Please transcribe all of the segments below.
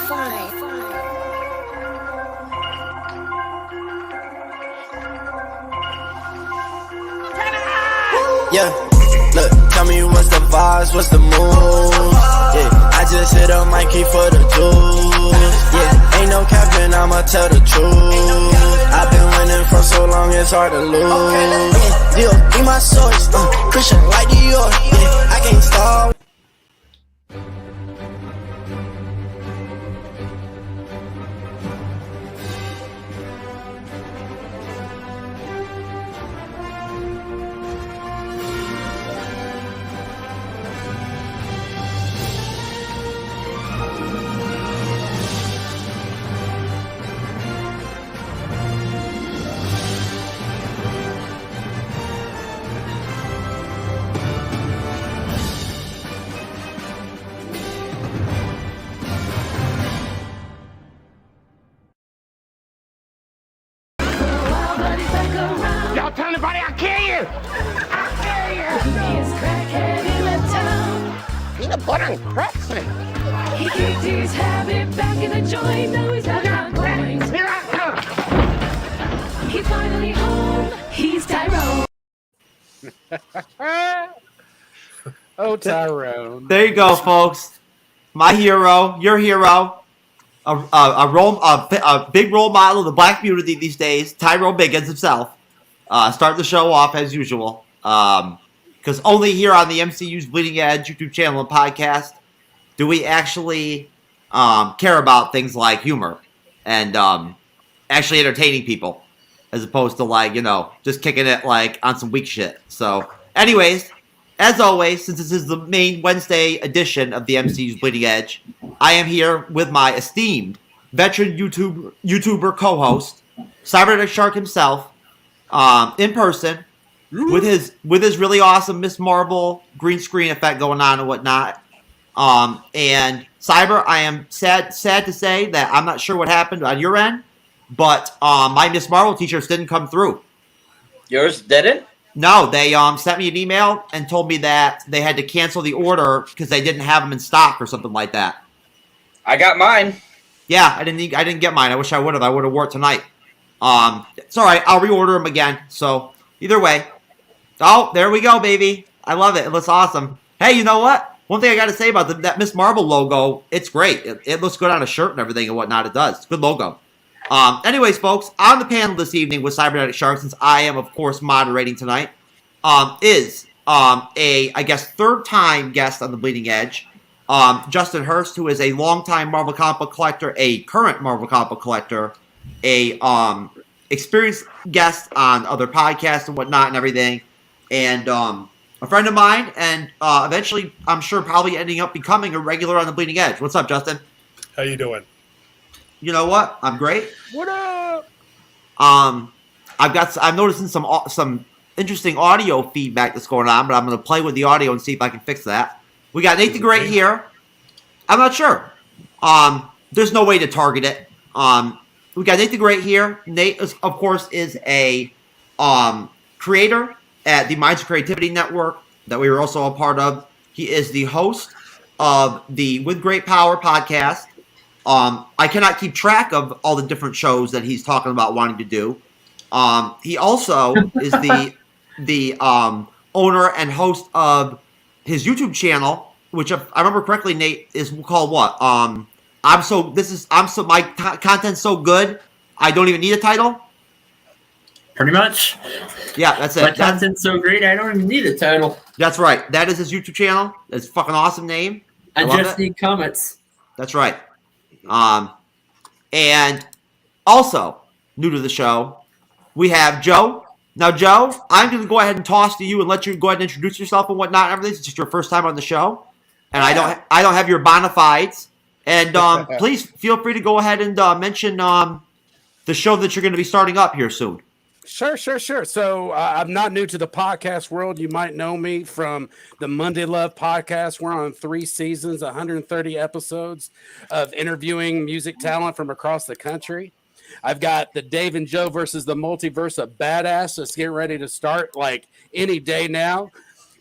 Yeah, look, tell me what's the vibes, what's the mood? Yeah, I just hit a Mikey for the juice. Yeah, ain't no capping, I'ma tell the truth. I've been winning for so long, it's hard to lose. Yeah, deal, be my source, Christian like Dior. Yeah, I can't stop. Y'all tell anybody I'll kill you! I'll kill you! He is crackhead in the town. Peanut butter and cracks me. He kicked his habit back in the joint. Now he's out on coins. Here I come! He's finally home. He's Tyrone. Oh, Tyrone. There you go, folks. My hero, your hero, a big role model of the black community these days, Tyrone Biggins himself. Start the show off as usual, because only here on the MCU'S Bleeding Edge YouTube channel and podcast do we actually care about things like humor and actually entertaining people, as opposed to just kicking it on some weak shit. So, anyways. As always, since this is the main Wednesday edition of the MCU'S Bleeding Edge, I am here with my esteemed veteran YouTuber co-host, Cyberneticshark himself, in person, with his really awesome Miss Marvel green screen effect going on and whatnot. And Cyber, I am sad to say that I'm not sure what happened on your end, but my Miss Marvel t-shirts didn't come through. Yours didn't? No, they sent me an email and told me that they had to cancel the order because they didn't have them in stock or something like that. I got mine. Yeah, I didn't get mine. I wish I would have. I would have wore it tonight. It's all right. I'll reorder them again. So either way. Oh, there we go, baby. I love it. It looks awesome. Hey, you know what? One thing I got to say about that Miss Marvel logo, it's great. It looks good on a shirt and everything and whatnot. It does. It's a good logo. Anyways, folks, on the panel this evening with Cyberneticshark, since I am, of course, moderating tonight, is I guess, third-time guest on the Bleeding Edge, Justin Hurst, who is a longtime Marvel comic book collector, a current Marvel comic book collector, a experienced guest on other podcasts and whatnot and everything, and a friend of mine, and eventually, I'm sure, probably ending up becoming a regular on the Bleeding Edge. What's up, Justin? How you doing? You know what? I'm great. What up? I'm noticing some interesting audio feedback that's going on, but I'm going to play with the audio and see if I can fix that. We got Nate the Great here. I'm not sure. There's no way to target it. We got Nate the Great here. Nate, of course, is a creator at the Minds of Creativity Network that we were also a part of. He is the host of the With Great Power podcast. I cannot keep track of all the different shows that he's talking about wanting to do. He also is the owner and host of his YouTube channel, which, if I remember correctly, Nate, is called what? My content's so good, I don't even need a title. Pretty much. Yeah, that's it. My content's so great, I don't even need a title. That's right. That is his YouTube channel. It's a fucking awesome name. I just need comments. That's right. And also, new to the show, we have Joe. Now, Joe, I'm going to go ahead and toss to you and let you go ahead and introduce yourself and whatnot and everything. It's just your first time on the show. And I don't have your bona fides. And please feel free to go ahead and mention the show that you're going to be starting up here soon. Sure. So I'm not new to the podcast world. You might know me from the Monday Love podcast. We're on 3 seasons, 130 episodes of interviewing music talent from across the country. I've got the Dave and Joe versus the Multiverse of Badass that's getting ready to start like any day now.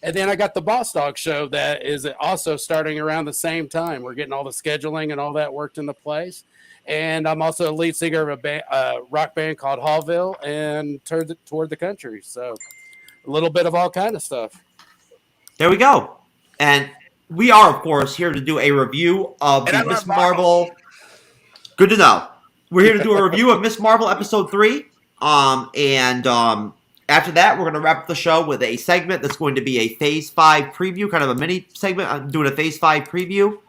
And then I got the Boss Dog show that is also starting around the same time. We're getting all the scheduling and all that worked into place. And I'm also a lead singer of a rock band called Hallville and toured the country. So a little bit of all kind of stuff. There we go. And we are, of course, here to do a review of the Miss Marvel. Good to know. We're here to do a review of Miss Marvel episode 3. After that, we're going to wrap up the show with a segment that's going to be a Phase 5 preview, kind of a mini segment. I'm doing a Phase 5 preview.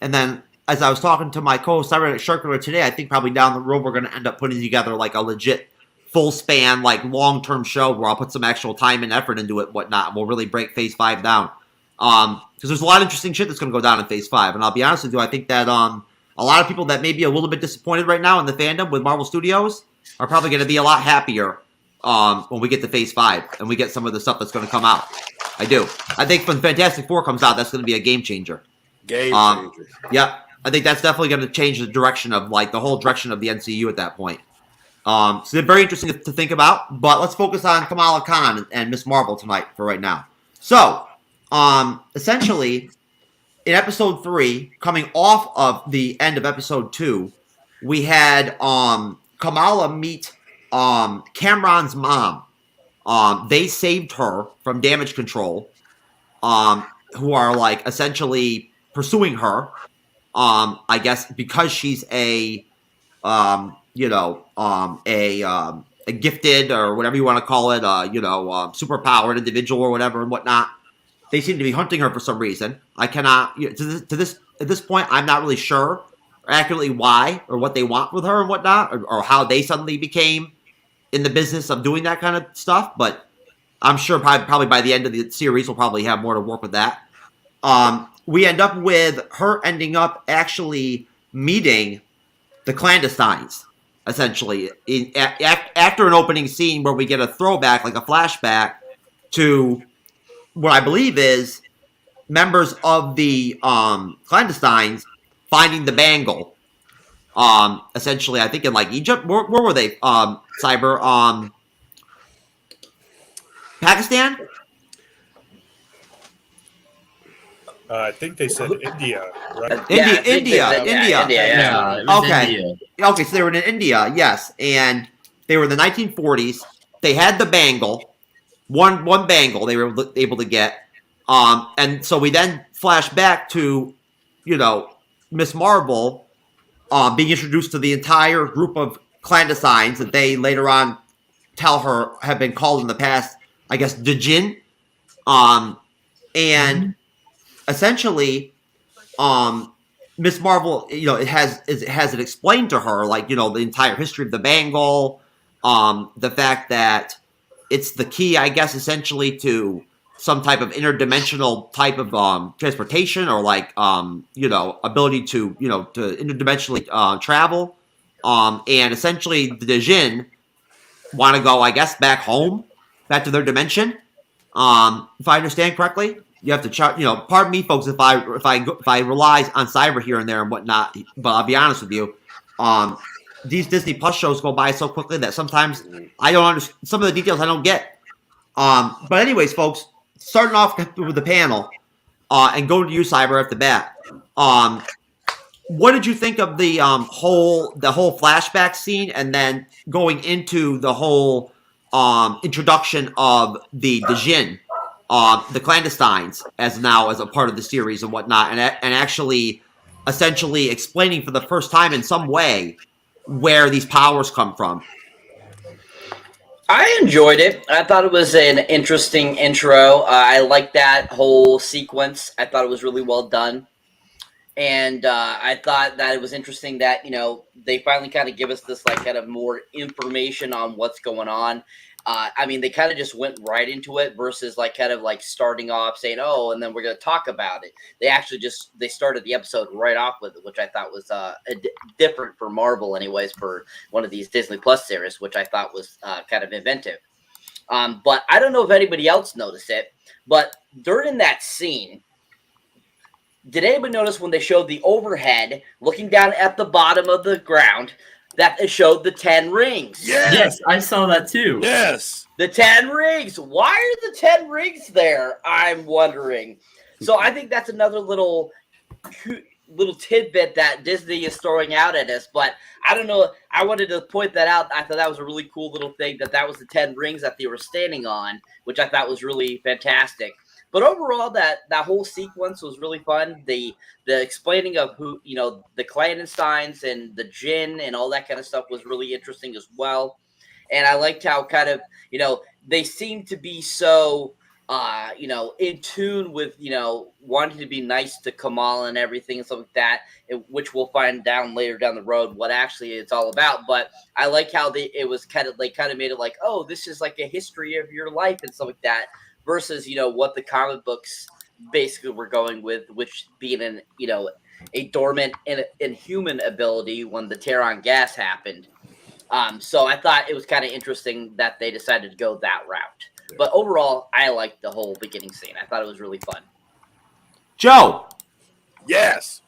And then, as I was talking to my co-host Cyberneticshark today, I think probably down the road we're going to end up putting together like a legit full span, like long-term show where I'll put some actual time and effort into it and whatnot. And we'll really break Phase 5 down. Because there's a lot of interesting shit that's going to go down in Phase 5. And I'll be honest with you, I think that a lot of people that may be a little bit disappointed right now in the fandom with Marvel Studios are probably going to be a lot happier when we get to Phase 5 and we get some of the stuff that's going to come out. I do. I think when Fantastic Four comes out, that's going to be a game changer. Game changer. Yeah. I think that's definitely going to change the direction of, like, the whole direction of the MCU at that point. So they're very interesting to think about, but let's focus on Kamala Khan and Miss Marvel tonight for right now. So, essentially, in episode 3, coming off of the end of episode 2, we had Kamala meet Cameron's mom. They saved her from damage control, who are like essentially pursuing her. I guess because she's a gifted or whatever you want to call it, superpowered individual or whatever and whatnot. They seem to be hunting her for some reason. I cannot at this point. I'm not really sure accurately why or what they want with her and whatnot, or how they suddenly became in the business of doing that kind of stuff, but I'm sure probably by the end of the series we'll probably have more to work with that. We end up with her ending up actually meeting the clandestines, essentially, after an opening scene where we get a throwback, like a flashback, to what I believe is members of the clandestines finding the bangle. Essentially, I think in like Egypt. Where were they? Cyber. Pakistan. I think they said India, right? India. Yeah. Okay. India. Okay, so they were in India, yes, and they were in the 1940s. They had the bangle, one bangle they were able to get, and so we then flash back to, Miss Marvel, being introduced to the entire group of clandestines that they later on tell her have been called in the past, I guess, the Jinn, and essentially, Miss Marvel, it has it explained to her, like, the entire history of the bangle, the fact that it's the key, I guess, essentially to some type of interdimensional type of transportation, or like ability to to interdimensionally travel, and essentially the Jinn want to go, I guess, back to their dimension. If I understand correctly. You have to pardon me, folks, if I rely on Cyber here and there and whatnot. But I'll be honest with you, these Disney Plus shows go by so quickly that sometimes I don't understand some of the details. I don't get. But anyways, folks, starting off with the panel, and going to you, Cyber, at the bat. What did you think of the whole flashback scene, and then going into the whole introduction of the Jinn? The clandestines as a part of the series and whatnot, and actually essentially explaining for the first time in some way where these powers come from. I enjoyed it. I thought it was an interesting intro. I liked that whole sequence. I thought it was really well done. And I thought that it was interesting that, they finally kind of give us this like kind of more information on what's going on. They kind of just went right into it versus like kind of like starting off saying, oh, and then we're going to talk about it. They actually they started the episode right off with it, which I thought was different for Marvel anyways, for one of these Disney Plus series, which I thought was kind of inventive. But I don't know if anybody else noticed it, but during that scene, did anybody notice when they showed the overhead looking down at the bottom of the ground, that it showed the 10 rings. Yes, I saw that too. Yes. The 10 rings. Why are the 10 rings there? I'm wondering. So I think that's another little tidbit that Disney is throwing out at us. But I don't know. I wanted to point that out. I thought that was a really cool little thing that was the 10 rings that they were standing on, which I thought was really fantastic. But overall, that whole sequence was really fun. The explaining of who, the Clandestines and the Jinn and all that kind of stuff was really interesting as well. And I liked how kind of, they seem to be so, in tune with, wanting to be nice to Kamala and everything and stuff like that, which we'll find later down the road what actually it's all about. But I like how they kind of made it like, oh, this is like a history of your life and stuff like that, versus, what the comic books basically were going with, which being a dormant inhuman ability when the Terran gas happened. So I thought it was kind of interesting that they decided to go that route. But overall, I liked the whole beginning scene. I thought it was really fun. Joe. Yes.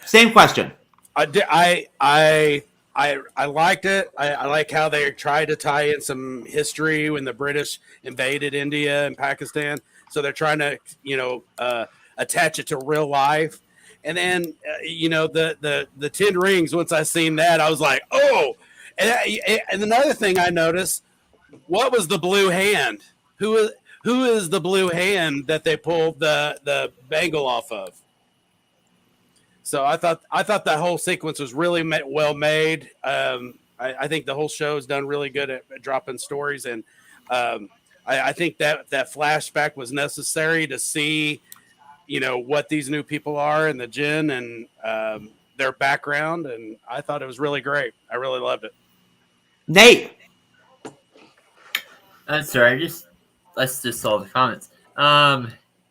Same question. I liked it. I like how they tried to tie in some history when the British invaded India and Pakistan. So they're trying to, attach it to real life. And then, the 10 rings, once I seen that, I was like, oh. And another thing I noticed, what was the blue hand? Who is the blue hand that they pulled the bangle off of? So I thought that whole sequence was really well made. I think the whole show has done really good at dropping stories, and I think that flashback was necessary to see, what these new people are and the Jinn and their background, and I thought it was really great. I really loved it. Nate. I'm sorry, let's just solve the comments.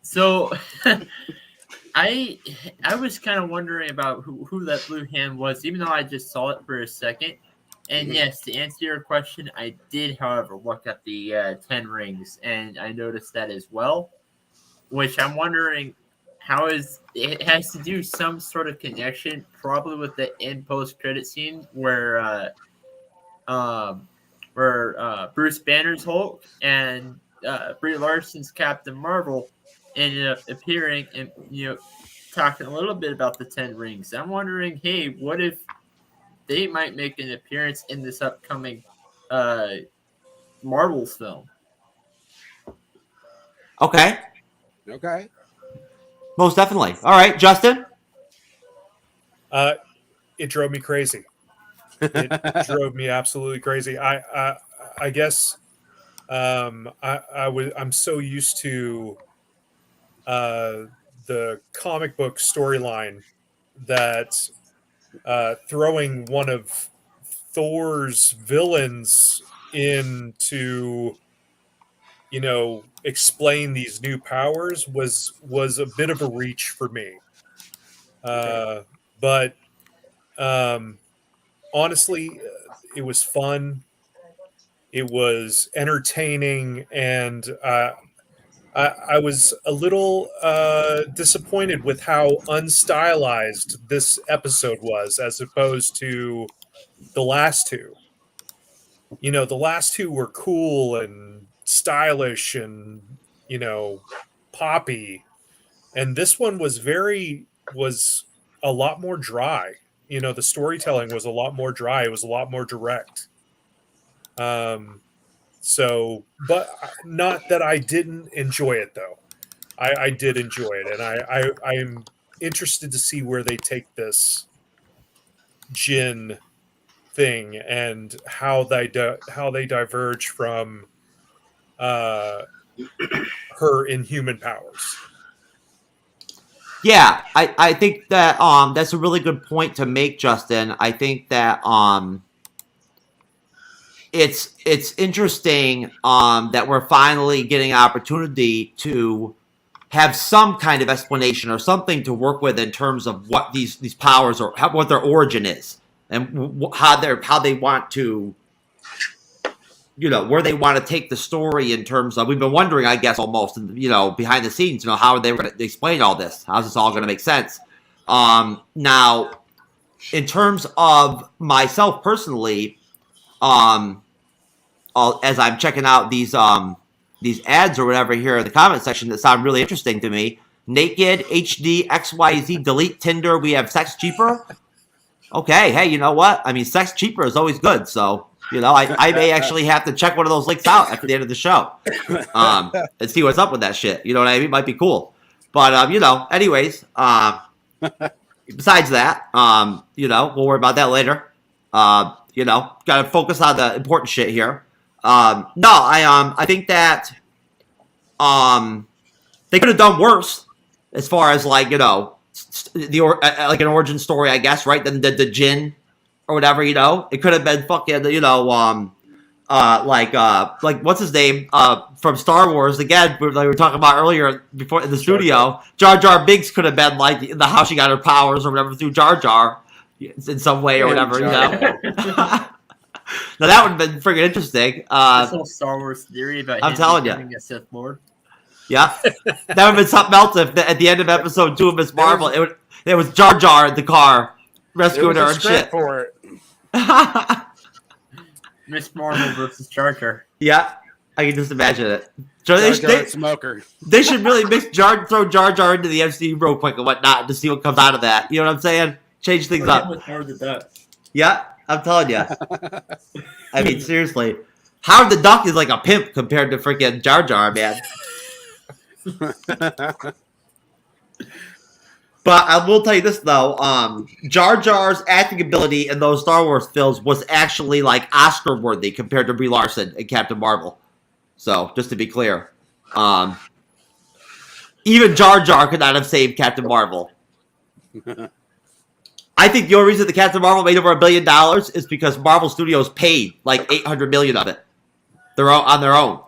So I was kind of wondering about who that blue hand was, even though I just saw it for a second. And yes, to answer your question, I did, however, look at the 10 rings, and I noticed that as well, which I'm wondering it has to do some sort of connection, probably with the end post-credit scene where Bruce Banner's Hulk and Brie Larson's Captain Marvel ended up appearing and talking a little bit about the 10 rings. I'm wondering, hey, what if they might make an appearance in this upcoming Marvel's film? Okay. Most definitely. All right, Justin. It drove me crazy. It drove me absolutely crazy. I guess I'm so used to the comic book storyline that throwing one of Thor's villains in to explain these new powers was a bit of a reach for me. But honestly, it was fun. It was entertaining, and I was a little disappointed with how unstylized this episode was, as opposed to the last two. The last two were cool and stylish and poppy, and this one was a lot more dry. The storytelling was a lot more dry. It was a lot more direct. So, but not that I didn't enjoy it, though. I did enjoy it, and I'm interested to see where they take this Jinn thing and how they diverge from her inhuman powers. Yeah, I think that that's a really good point to make, Justin. I think that it's interesting that we're finally getting an opportunity to have some kind of explanation or something to work with in terms of what these powers or what their origin is and how they want to, where they want to take the story in terms of, we've been wondering, I guess, almost, behind the scenes, how are they going to explain all this? How's this all going to make sense? Now, in terms of myself personally, as I'm checking out these ads or whatever here in the comment section that sound really interesting to me. Naked, HD, XYZ, delete Tinder. We have sex cheaper. Okay, hey, you know what? I mean, sex cheaper is always good. So, I may actually have to check one of those links out after the end of the show and see what's up with that shit. You know what I mean? Might be cool. But, anyways, besides that, we'll worry about that later. Got to focus on the important shit here. I think that they could have done worse as far as like like an origin story, I guess, right? Than the Jinn or whatever, it could have been fucking like what's his name from Star Wars again, like we were talking about earlier before in the studio. Jar Jar Binks could have been like the how she got her powers or whatever through Jar Jar in some way or whatever, Now that would have been freaking interesting. This whole Star Wars theory about I'm telling becoming a Sith Lord. Yeah, that would have been something else if at the end of episode 2 of Miss Marvel, it was Jar Jar in the car rescuing her and shit. For it. Miss Marvel versus Jar Jar. Yeah, I can just imagine it. So Jar Jar smoker. They should really throw Jar Jar into the MCU real quick and whatnot to see what comes out of that. You know what I'm saying? Change things up. Yeah, I'm telling you. I mean, seriously. Howard the Duck is like a pimp compared to freaking Jar Jar, man. But I will tell you this though, Jar Jar's acting ability in those Star Wars films was actually like Oscar worthy compared to Brie Larson and Captain Marvel. So just to be clear, even Jar Jar could not have saved Captain Marvel. I think the only reason the Captain Marvel made over $1 billion is because Marvel Studios paid like $800 million of it. They're on their own.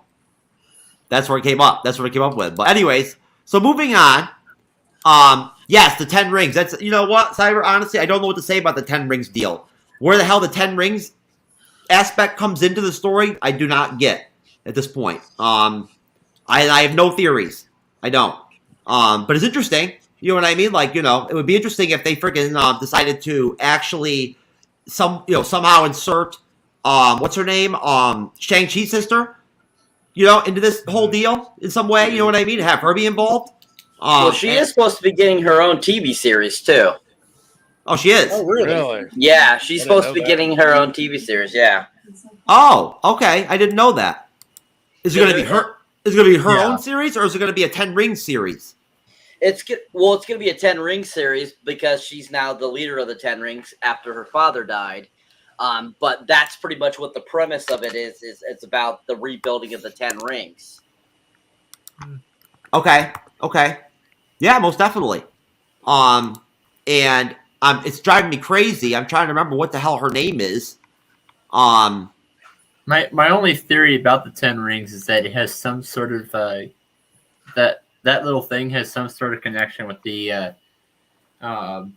That's where it came up. That's what it came up with. But anyways, so moving on. Yes, the 10 rings. That's, you know what, Cyber, honestly, I don't know what to say about the 10 rings deal. Where the hell the 10 rings aspect comes into the story, I do not get at this point. I have no theories. I don't. But it's interesting. You know what I mean? Like, it would be interesting if they freaking decided to actually somehow insert what's her name? Shang-Chi's sister, into this whole deal in some way. You know what I mean? Have her be involved. Well, she is supposed to be getting her own TV series too. Oh, she is. Oh, really? Yeah, she's supposed to be getting her own TV series. Yeah. Oh, okay. I didn't know that. Is it going to be her? Is it going to be her own series, or is it going to be a 10 Rings series? It's going to be a 10 Rings series because she's now the leader of the 10 Rings after her father died. But that's pretty much what the premise of it is it's about the rebuilding of the 10 Rings. Okay. Yeah, most definitely. And it's driving me crazy. I'm trying to remember what the hell her name is. My only theory about the 10 Rings is that it has some sort of that little thing has some sort of connection with the end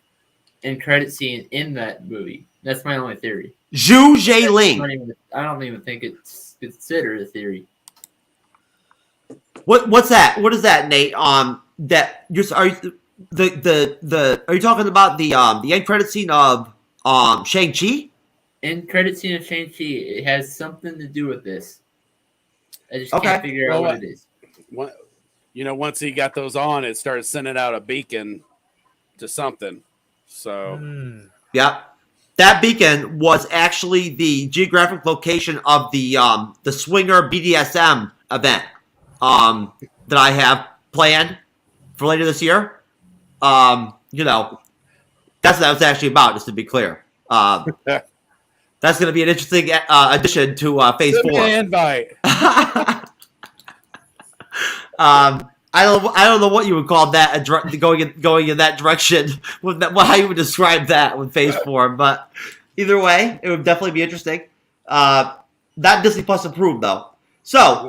credit scene in that movie. That's my only theory. Zhu Zheling. I don't even think it's considered a theory. What's that? What is that, Nate? That are you talking about the end credit scene of Shang-Chi? End credit scene of Shang-Chi. It has something to do with this. I just can't figure out what it is. Once he got those on, it started sending out a beacon to something. So, yeah, that beacon was actually the geographic location of the Swinger BDSM event that I have planned for later this year. That's what that was actually about, just to be clear. That's going to be an interesting addition to Phase 4. Invite. I don't know what you would call that going in that direction. How you would describe that with Phase 4, but either way, it would definitely be interesting. Not Disney Plus approved though. So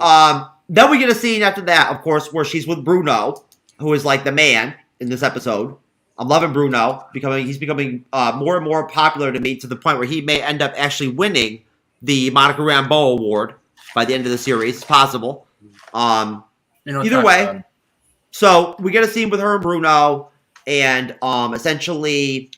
then we get a scene after that, of course, where she's with Bruno, who is like the man in this episode. I'm loving Bruno. He's becoming more and more popular to me, to the point where he may end up actually winning the Monica Rambeau Award by the end of the series. It's possible. Either way, so we get a scene with her and Bruno, and essentially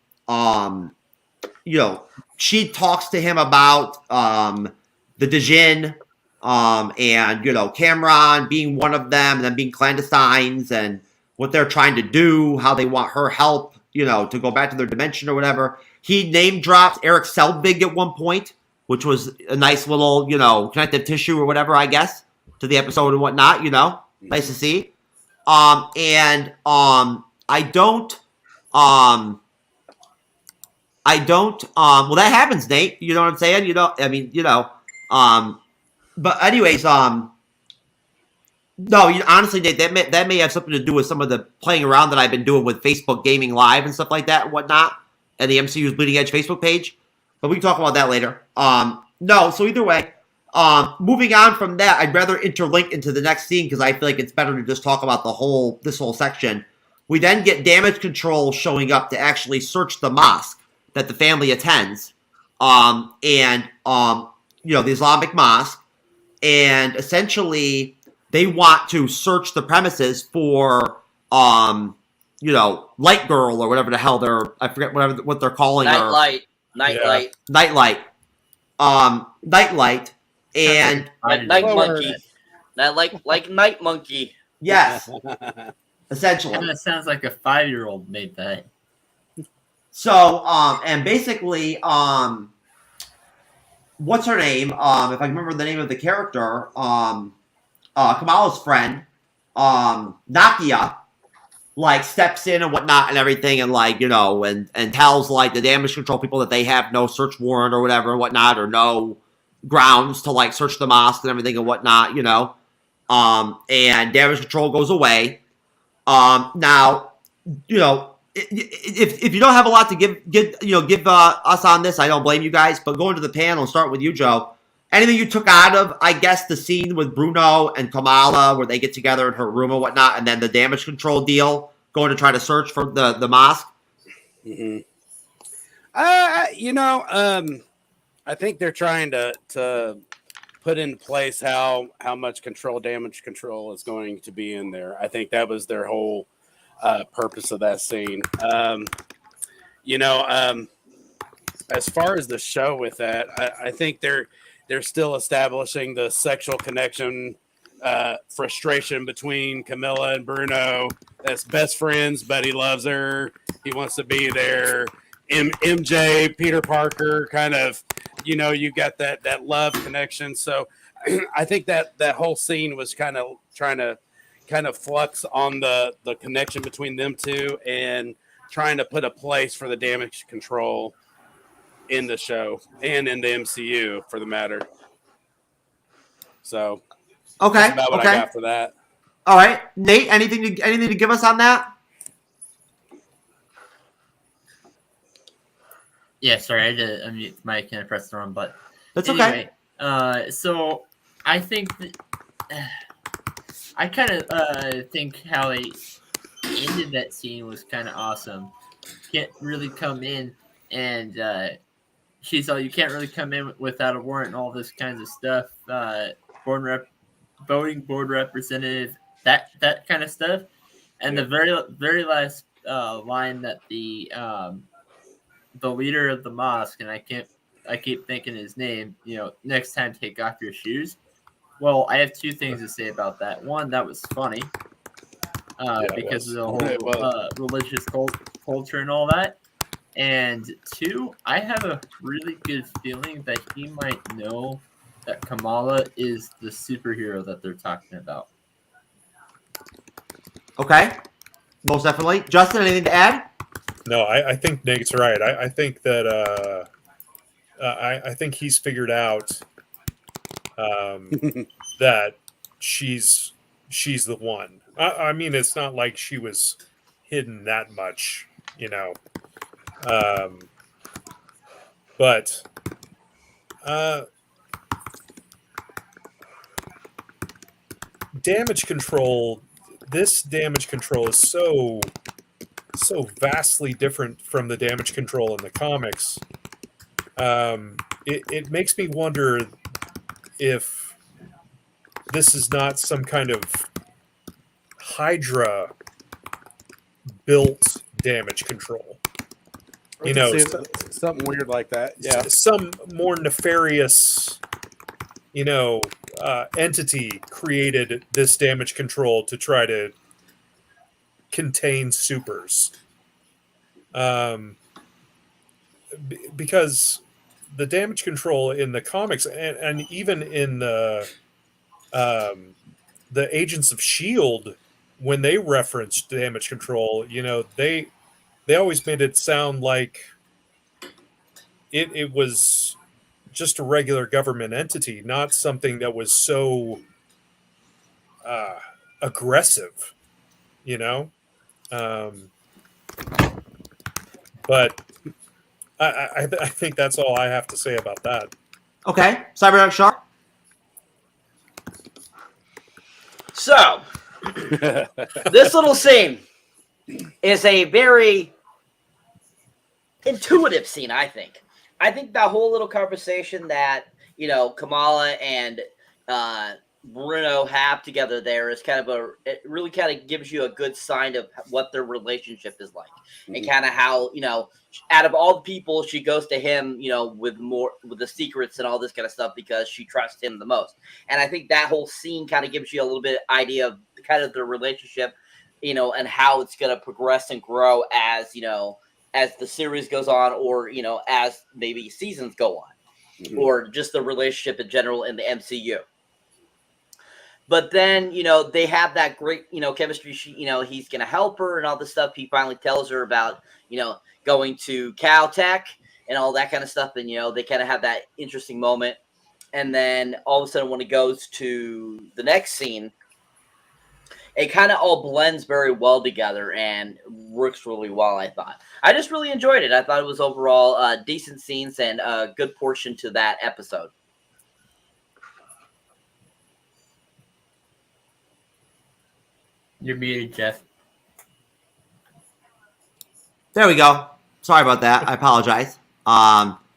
she talks to him about the Dijin, and Cameron being one of them, and then being clandestines, and what they're trying to do, how they want her help, to go back to their dimension or whatever. He name drops Eric Selvig at one point, which was a nice little, connective tissue or whatever, I guess, to the episode and whatnot. Nice to see. I don't. Well, that happens, Nate. You know what I'm saying? But anyways, no, honestly, Nate, that may have something to do with some of the playing around that I've been doing with Facebook Gaming Live and stuff like that and whatnot, and the MCU's Bleeding Edge Facebook page. But we can talk about that later. No, so either way, moving on from that, I'd rather interlink into the next scene because I feel like it's better to just talk about this whole section. We then get Damage Control showing up to actually search the mosque that the family attends, the Islamic mosque, and essentially they want to search the premises for, Light Girl or whatever the hell I forget what they're calling her. Nightlight. Nightlight, and Night Monkey. Like Night Monkey. Yes, essentially. And it sounds like a 5-year-old made that. So, and basically, what's her name? If I remember the name of the character, Kamala's friend, Nakia, steps in and whatnot and everything, and and tells the damage control people that they have no search warrant or whatever and whatnot, or no grounds to search the mosque and everything and whatnot, and damage control goes away. Now, if you don't have a lot to give us on this, I don't blame you guys. But going to the panel, start with you, Joe. Anything you took out of, I guess, the scene with Bruno and Kamala where they get together in her room and whatnot, and then the damage control deal, going to try to search for the mosque? Mm-hmm. I think they're trying to put in place how much damage control is going to be in there. I think that was their whole purpose of that scene. As far as the show with that, I think they're still establishing the sexual connection, frustration between Camilla and Bruno. That's best friends, but he loves her. He wants to be there. MJ, Peter Parker, kind of, you got that love connection. So I think that whole scene was kind of trying to flux on the connection between them two and trying to put a place for the damage control in the show and in the MCU for the matter. So that's about what I got for that. All right, Nate, anything to give us on that? Yeah, sorry, I did unmute the mic and I pressed the wrong button. That's okay. So I think that, I kind of think how they ended that scene was kind of awesome. Can't really come in and she's all, you can't really come in without a warrant and all this kinds of stuff. Voting board representative, that kind of stuff. And the very last line that the leader of the mosque, and I keep thinking his name, next time take off your shoes. Well, I have two things to say about that. One, that was funny because of the whole religious culture and all that. And two, I have a really good feeling that he might know that Kamala is the superhero that they're talking about. Okay. Most definitely. Justin, anything to add? No, I think Nate's right. I think that I think he's figured out that she's the one. I mean, it's not like she was hidden that much, but damage control. This damage control is so vastly different from the damage control in the comics. It makes me wonder if this is not some kind of Hydra built damage control. You know, something weird like that. Yeah, some more nefarious, entity created this damage control to try to contain supers. Because the damage control in the comics and even in the Agents of S.H.I.E.L.D., when they referenced damage control, they always made it sound like it was just a regular government entity, not something that was so aggressive, but I think that's all I have to say about that. Okay, Cyberneticshark. So, this little scene is a very intuitive scene, I think. I think that whole little conversation that, Kamala and Bruno have together there is it really kind of gives you a good sign of what their relationship is like. Mm-hmm. And kind of how, out of all the people, she goes to him, with the secrets and all this kind of stuff because she trusts him the most. And I think that whole scene kind of gives you a little bit idea of kind of their relationship, and how it's going to progress and grow as, as the series goes on, or, as maybe seasons go on, mm-hmm. or just the relationship in general in the MCU. But then, they have that great, chemistry. He's going to help her and all this stuff. He finally tells her about, going to Caltech and all that kind of stuff. And, they kind of have that interesting moment. And then all of a sudden when it goes to the next scene, it kind of all blends very well together and works really well, I thought. I just really enjoyed it. I thought it was overall decent scenes and a good portion to that episode. You're muted, Jeff. There we go. Sorry about that. I apologize.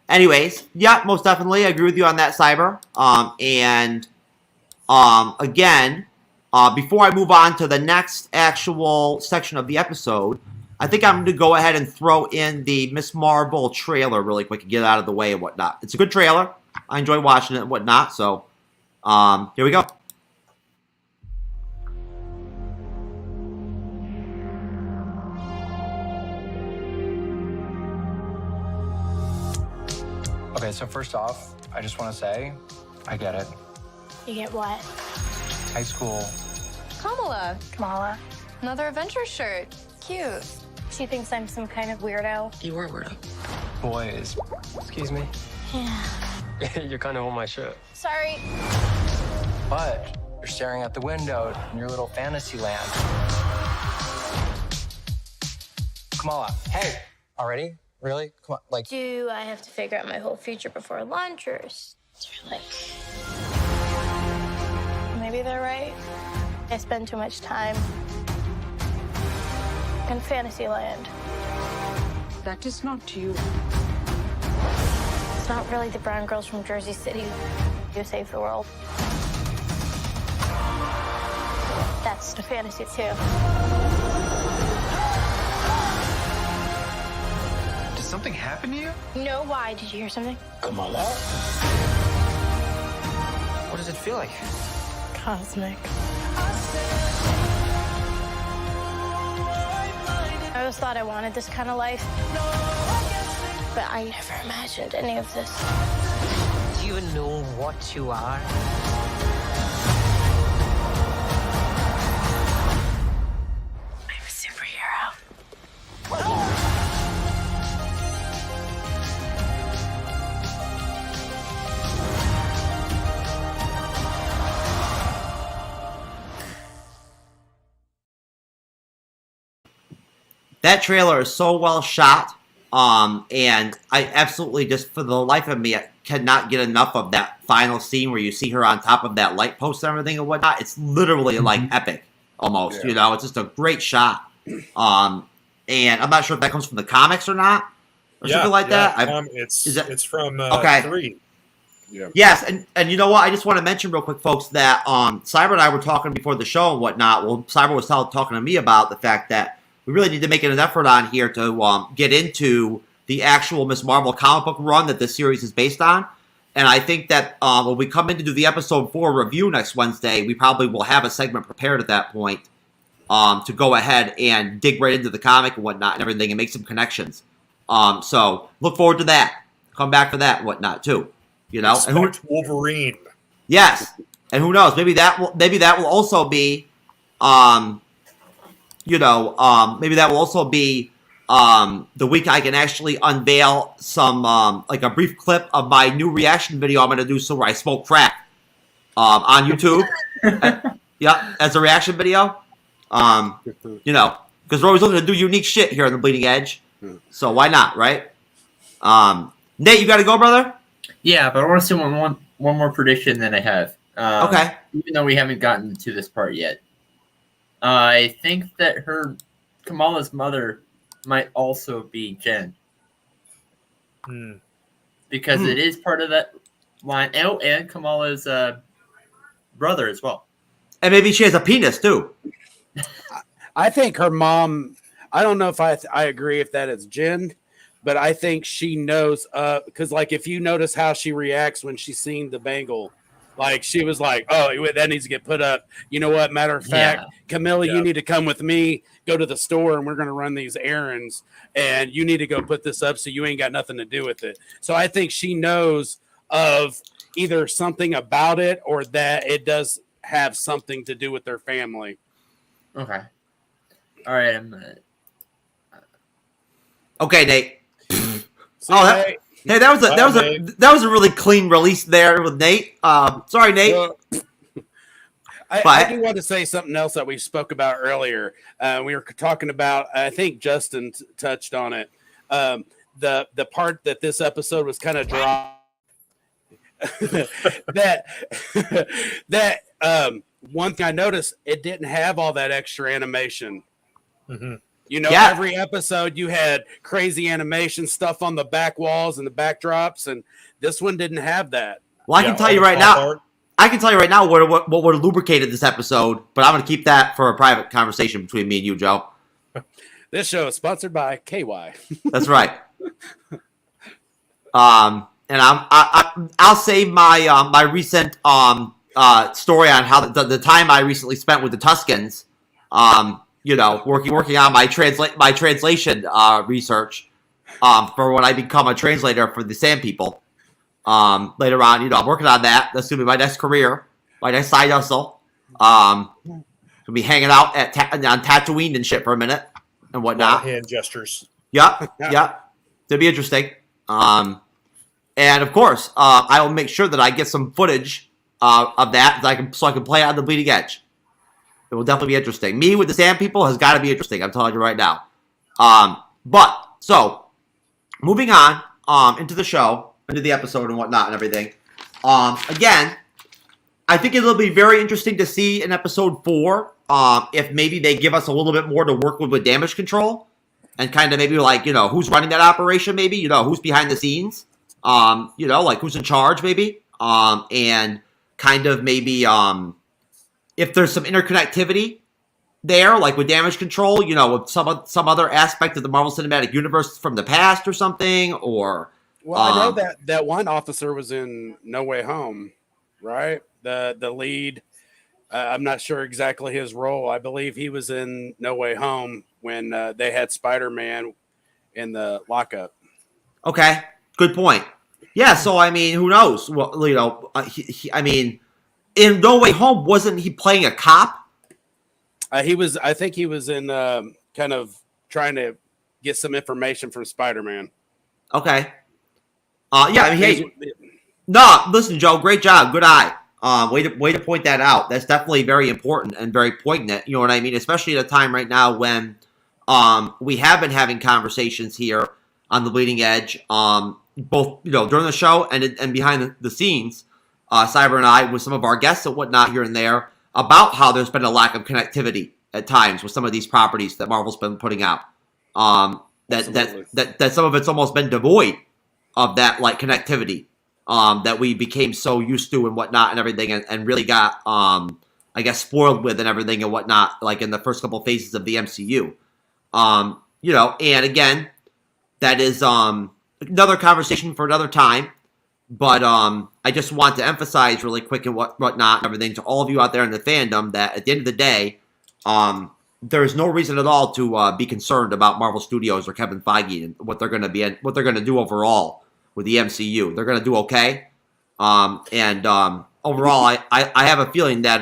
Anyways, yeah, most definitely. I agree with you on that, Cyber. Again, before I move on to the next actual section of the episode, I think I'm going to go ahead and throw in the Miss Marvel trailer really quick and get it out of the way and whatnot. It's a good trailer. I enjoy watching it and whatnot. So, here we go. Okay, so first off, I just want to say, I get it. You get what? High school. Kamala. Another adventure shirt. Cute. She thinks I'm some kind of weirdo. You are a weirdo. Boys. Excuse me? Yeah. You're kind of on my shit. Sorry. But you're staring out the window in your little fantasy land. Kamala, hey! Already? Really? Come on, like... Do I have to figure out my whole future before lunch, or is there, like... Maybe they're right. I spend too much time in fantasy land. That is not you. It's not really the brown girls from Jersey City who save the world. That's the fantasy, too. Did something happen to you? No, why? Did you hear something? Kamala? What does it feel like? Cosmic. I always thought I wanted this kind of life, but I never imagined any of this. Do you know what you are? I'm a superhero. That trailer is so well shot, and I absolutely just, for the life of me, I cannot get enough of that final scene where you see her on top of that light post and everything and whatnot. It's literally like epic, almost. Yeah. You know, it's just a great shot. And I'm not sure if that comes from the comics or not, or something like that. It's from okay. 3. Yeah. Yes, and you know what? I just want to mention real quick, folks, that Cyber and I were talking before the show and whatnot. Well, Cyber was talking to me about the fact that we really need to make an effort on here to get into the actual Miss Marvel comic book run that this series is based on. And I think that when we come in to do the episode 4 review next Wednesday, we probably will have a segment prepared at that point to go ahead and dig right into the comic and whatnot and everything and make some connections. So look forward to that. Come back for that and whatnot too. You know, Expect Wolverine. Yes, and who knows? Maybe that will also be, maybe that will also be the week I can actually unveil some like a brief clip of my new reaction video I'm going to do, so where I smoke crack on YouTube. Yeah, as a reaction video. You know, because we're always looking to do unique shit here on the Bleeding Edge, so why not, right? Nate, you got to go, brother. Yeah, but I want to see one more prediction that I have. Okay. Even though we haven't gotten to this part yet, I think that Kamala's mother might also be Jen. Because it is part of that line. Oh, and Kamala's brother as well. And maybe she has a penis, too. I think her mom, I don't know if I agree if that is Jen, but I think she knows, because, like, if you notice how she reacts when she's seen the bangle, like, she was like, oh, that needs to get put up. You know what? Matter of fact, Camilla, you need to come with me, go to the store, and we're going to run these errands, and you need to go put this up so you ain't got nothing to do with it. So I think she knows of either something about it or that it does have something to do with their family. Okay. All right. Okay, Nate. Hey, that was a really clean release there with Nate. Sorry, Nate. I do want to say something else that we spoke about earlier. We were talking about, I think Justin touched on it. The part that this episode was kind of dry. that one thing I noticed, it didn't have all that extra animation. Mm-hmm. You know, every episode you had crazy animation stuff on the back walls and the backdrops, and this one didn't have that. Well, I can tell you right now. I can tell you right now what would have lubricated this episode, but I'm going to keep that for a private conversation between me and you, Joe. This show is sponsored by KY. That's right. And I'll save my my recent story on how the time I recently spent with the Tuscans. You know, working on my translation research for when I become a translator for the Sand People. Later on, you know, I'm working on that. That's gonna be my next career, my next side hustle. Gonna be hanging out on Tatooine and shit for a minute and whatnot. Hand gestures. Yep. It'll be interesting. And of course, I will make sure that I get some footage of that so I can play on the Bleeding Edge. It will definitely be interesting. Me with the Sand People has got to be interesting. I'm telling you right now. So moving on into the show, into the episode and whatnot and everything. Again, I think it'll be very interesting to see in episode 4 if maybe they give us a little bit more to work with damage control and kind of maybe like, you know, who's running that operation maybe, you know, who's behind the scenes, you know, like who's in charge maybe, and kind of maybe if there's some interconnectivity there, like with damage control, you know, with some other aspect of the Marvel Cinematic Universe from the past or something, or... Well, I know that one officer was in No Way Home, right? The lead. I'm not sure exactly his role. I believe he was in No Way Home when they had Spider-Man in the lockup. Okay, good point. Yeah, so I mean, who knows? Well, you know, I mean, in No Way Home, wasn't he playing a cop? He was. I think he was in kind of trying to get some information from Spider-Man. Okay. Yeah, I mean, hey, no, listen, Joe, great job, good eye. Way to point that out. That's definitely very important and very poignant. You know what I mean? Especially at a time right now when we have been having conversations here on the Bleeding Edge, both during the show and behind the scenes. Cyber and I, with some of our guests and whatnot here and there, about how there's been a lack of connectivity at times with some of these properties that Marvel's been putting out. That some of it's almost been devoid of that like connectivity that we became so used to and whatnot and everything, and really got I guess spoiled with and everything and whatnot, like in the first couple phases of the MCU. And again, that is another conversation for another time. But I just want to emphasize really quick and whatnot, everything to all of you out there in the fandom that at the end of the day, there is no reason at all to be concerned about Marvel Studios or Kevin Feige and what they're going to be and what they're going to do overall with the MCU. They're going to do okay, and overall, I have a feeling that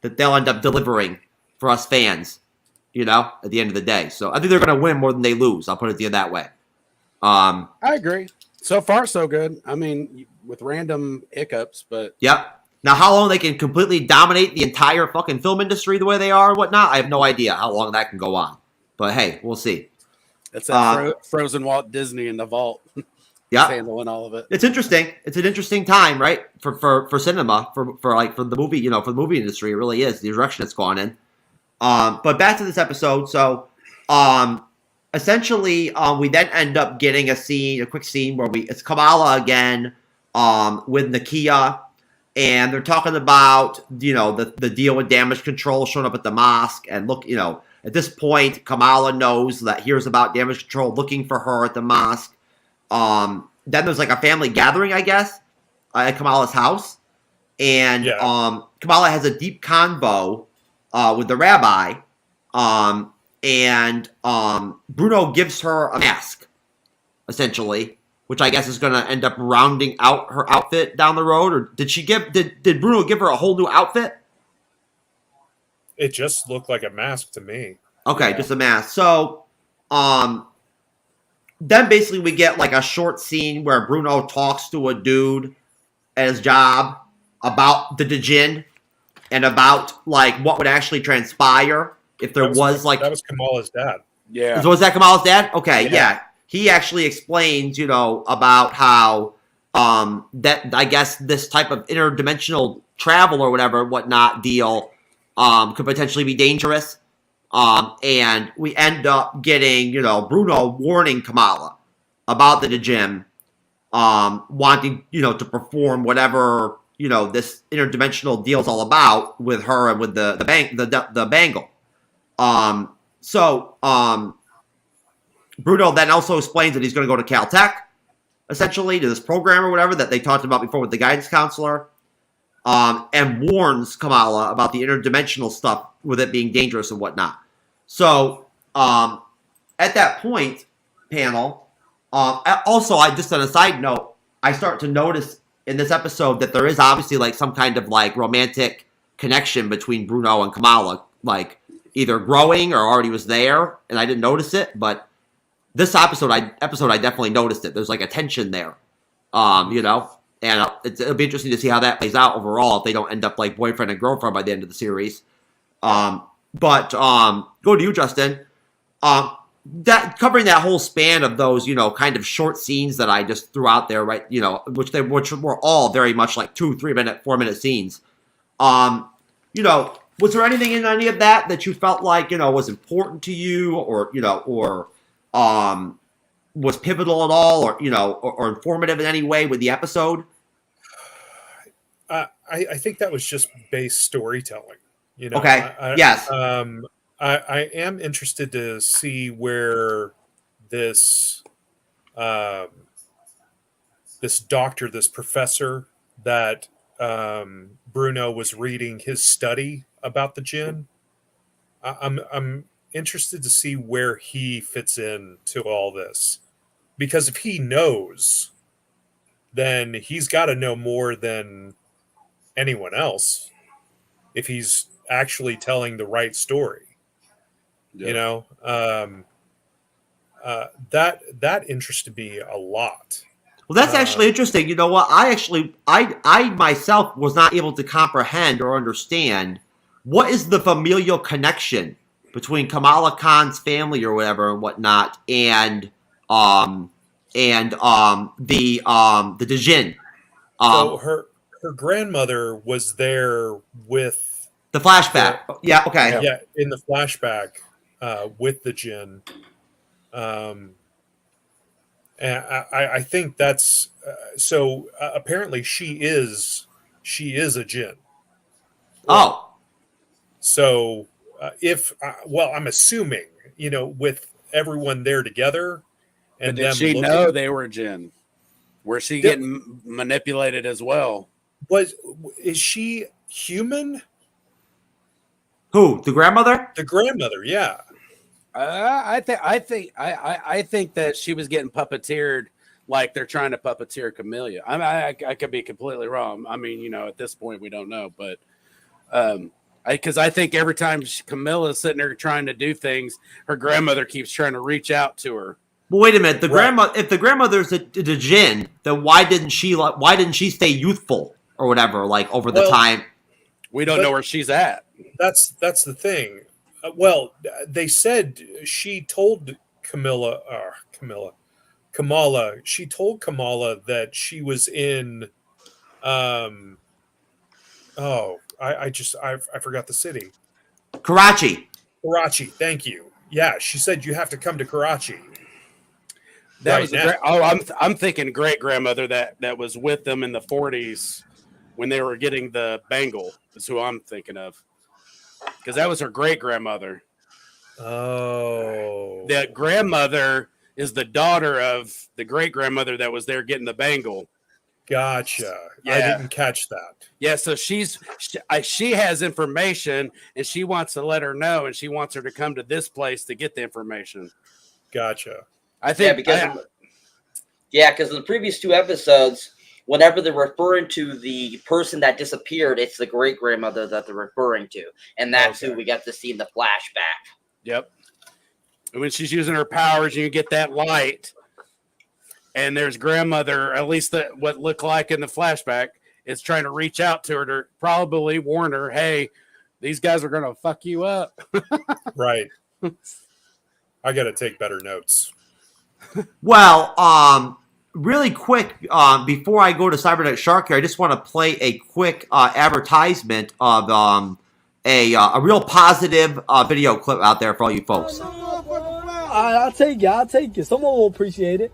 that they'll end up delivering for us fans. At the end of the day, so I think they're going to win more than they lose. I'll put it to you that way. I agree. So far, so good. I mean, with random hiccups, but yep. Now, how long they can completely dominate the entire fucking film industry the way they are and whatnot, I have no idea how long that can go on. But hey, we'll see. It's that frozen Walt Disney in the vault. Yeah, handling all of it. It's interesting. It's an interesting time, right? For cinema, for the movie, for the movie industry, it really is the direction it's gone in. But back to this episode. So, essentially, we then end up getting a quick scene where it's Kamala again, with Nakia, and they're talking about, the deal with damage control showing up at the mosque. And look, at this point, Kamala hears about damage control looking for her at the mosque. Then there's like a family gathering, I guess, at Kamala's house. And, Kamala has a deep convo, with the rabbi. And Bruno gives her a mask, essentially, which I guess is going to end up rounding out her outfit down the road. Or did Bruno give her a whole new outfit? It just looked like a mask to me. Okay, just a mask. So, then basically we get like a short scene where Bruno talks to a dude at his job about the Djinn and about like what would actually transpire. If there was like... That was Kamala's dad. Yeah. So was that Kamala's dad? Okay, yeah. He actually explains, about how that I guess this type of interdimensional travel or whatnot deal could potentially be dangerous. And we end up getting, Bruno warning Kamala about the Djinn, wanting, to perform whatever, this interdimensional deal is all about with her and with the bangle. Bruno then also explains that he's going to go to Caltech, essentially, to this program or whatever that they talked about before with the guidance counselor, and warns Kamala about the interdimensional stuff with it being dangerous and whatnot. So, at that point, panel, also, just on a side note, I start to notice in this episode that there is obviously like some kind of like romantic connection between Bruno and Kamala, like either growing or already was there, and I didn't notice it. But this episode, I definitely noticed it. There's like a tension there, and it'll be interesting to see how that plays out overall if they don't end up like boyfriend and girlfriend by the end of the series. But go to you, Justin. That covering that whole span of those, kind of short scenes that I just threw out there, right? Which were all very much like 2, 3 minute, 4 minute scenes. Was there anything in any of that you felt like, was important to you or was pivotal at all or informative in any way with the episode? I think that was just base storytelling. Okay. Yes. I am interested to see where this doctor, this professor that Bruno was reading his study about the Djinn. I'm interested to see where he fits in to all this, because if he knows, then he's got to know more than anyone else if he's actually telling the right story. That interested me a lot. Well, that's actually interesting. You know what? I myself was not able to comprehend or understand what is the familial connection between Kamala Khan's family or whatever and whatnot and the Djinn. So her grandmother was there with the flashback. Yeah. Okay. Yeah, in the flashback with the Djinn. And I think that's so. Apparently, she is a Djinn. Oh. So I'm assuming with everyone there together, But And did them she looking- know they were Jinn? Was she getting manipulated as well? Is she human? Who? The grandmother? The grandmother, yeah. I think that she was getting puppeteered, like they're trying to puppeteer Camellia. I could be completely wrong. I mean, at this point we don't know, but because I think every time Camilla's sitting there trying to do things, her grandmother keeps trying to reach out to her. But wait a minute, if the grandmother's the Jinn, then why didn't she stay youthful or whatever, like over the time? We don't know where she's at. That's the thing. They said she told Kamala. She told Kamala that she was in. I forgot the city. Karachi. Karachi. Thank you. Yeah, she said you have to come to Karachi. That was I'm thinking great grandmother that was with them in the 40s when they were getting the bangle. Is who I'm thinking of, because that was her great grandmother. Oh, the grandmother is the daughter of the great grandmother that was there getting the bangle. Gotcha. Yeah. I didn't catch that. Yeah, so she has information and she wants to let her know, and she wants her to come to this place to get the information. Gotcha. I think because in the previous 2 episodes, whenever they're referring to the person that disappeared, it's the great grandmother that they're referring to, and that's who we get to see in the flashback. Yep. And when she's using her powers, you get that light, and there's grandmother, at least what looked like in the flashback, is trying to reach out to her to probably warn her, hey, these guys are going to fuck you up. Right. I got to take better notes. Well, really quick, before I go to Cyberneticshark here, I just want to play a quick advertisement of a real positive video clip out there for all you folks. I'll take it. Someone will appreciate it.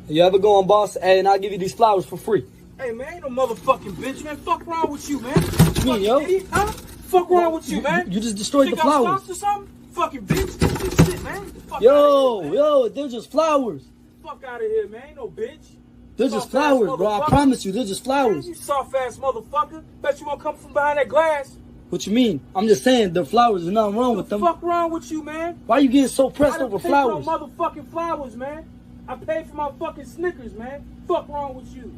You ever go on, boss? Hey, and I'll give you these flowers for free. Hey, man, ain't no motherfucking bitch, man. Fuck wrong with you, man. What you mean, yo? Idiot, huh? Fuck wrong with you, man. You just destroyed the Think I'm flowers. stopped or something? Fucking bitch. Shit, man. Fuck Yo, they're just flowers. Fuck out of here, man. Ain't no bitch. They're just flowers, bro. I promise you, they're just flowers. Man, you soft ass motherfucker. Bet you won't come from behind that glass. What you mean? I'm just saying, they're flowers. There's nothing wrong with them. What the fuck wrong with you, man? Why you getting so pressed over I flowers? paid for motherfucking flowers, man. I paid for my fucking Snickers, man. Fuck wrong with you?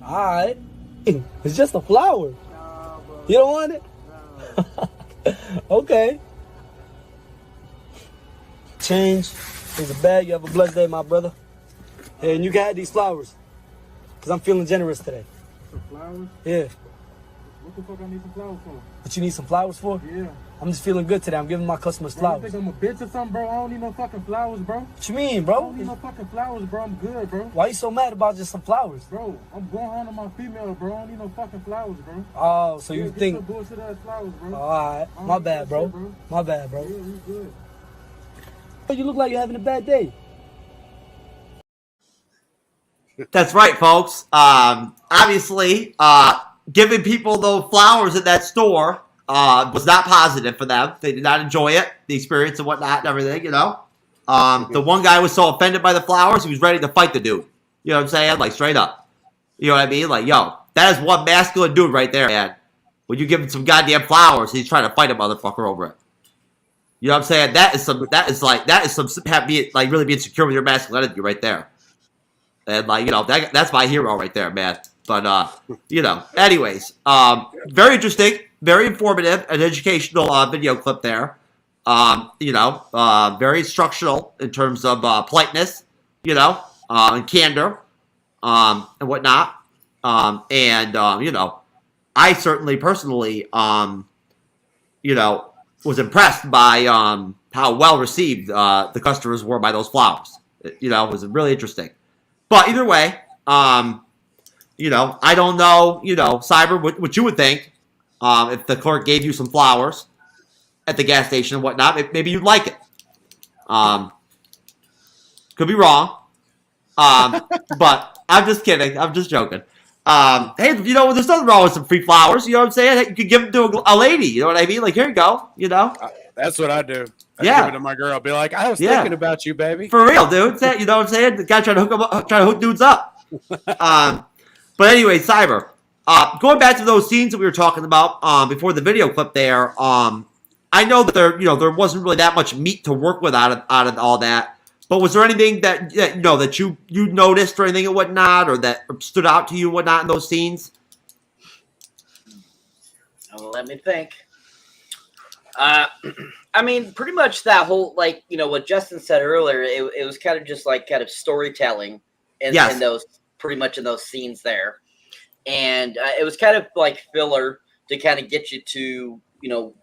Alright. It's just a flower. Nah, bro. You don't want it? Nah. Okay. Change. Here's a bag. You have a blessed day, my brother. Hey, and you can have these flowers. Because I'm feeling generous today. Some flowers? Yeah. What the fuck I need some flowers for? What you need some flowers for? Yeah. I'm just feeling good today. I'm giving my customers Bro, flowers. you think I'm a bitch or something, bro? I don't need no fucking flowers, bro. What you mean, I bro? don't need no fucking flowers, bro. I'm good, bro. Why you so mad about just some flowers? Bro, I'm going home to my female, bro. I don't need no fucking flowers, bro. Oh, so you Get think... some bullshit ass flowers, bro. Alright. My bad, bro. My bad, bro. Yeah, you good. But you look like you're having a bad day. That's right, folks. Obviously, giving people those flowers at that store was not positive for them. They did not enjoy it, the experience and whatnot and everything, The one guy was so offended by the flowers, he was ready to fight the dude. You know what I'm saying? Like, straight up. You know what I mean? Like, yo, that is one masculine dude right there, man. When you give him some goddamn flowers, he's trying to fight a motherfucker over it. You know what I'm saying? That is some really being secure with your masculinity right there. And that's my hero right there, man. But anyways, very interesting, very informative, and educational video clip there. Very instructional in terms of politeness, and candor, and whatnot. I certainly personally, was impressed by how well received the customers were by those flowers. It was really interesting. But either way, I don't know, Cyber, what you would think if the clerk gave you some flowers at the gas station and whatnot. Maybe you'd like it. Could be wrong. But I'm just kidding. I'm just joking. Hey, there's nothing wrong with some free flowers. You know what I'm saying? You could give them to a lady. You know what I mean? Like, here you go. That's what I do. I Yeah. give it to my girl. Be like, I was Yeah. thinking about you, baby. For real, dude. You know what I'm saying? The guy trying to hook dudes up. But anyway, Cyber. Going back to those scenes that we were talking about before the video clip there. I know that there wasn't really that much meat to work with out of all that. But was there anything that you noticed or anything and whatnot, or that stood out to you and whatnot in those scenes? Well, let me think. I mean, pretty much that whole, like, what Justin said earlier, it was kind of just like kind of storytelling in those, pretty much in those scenes there. And it was kind of like filler to kind of get you to,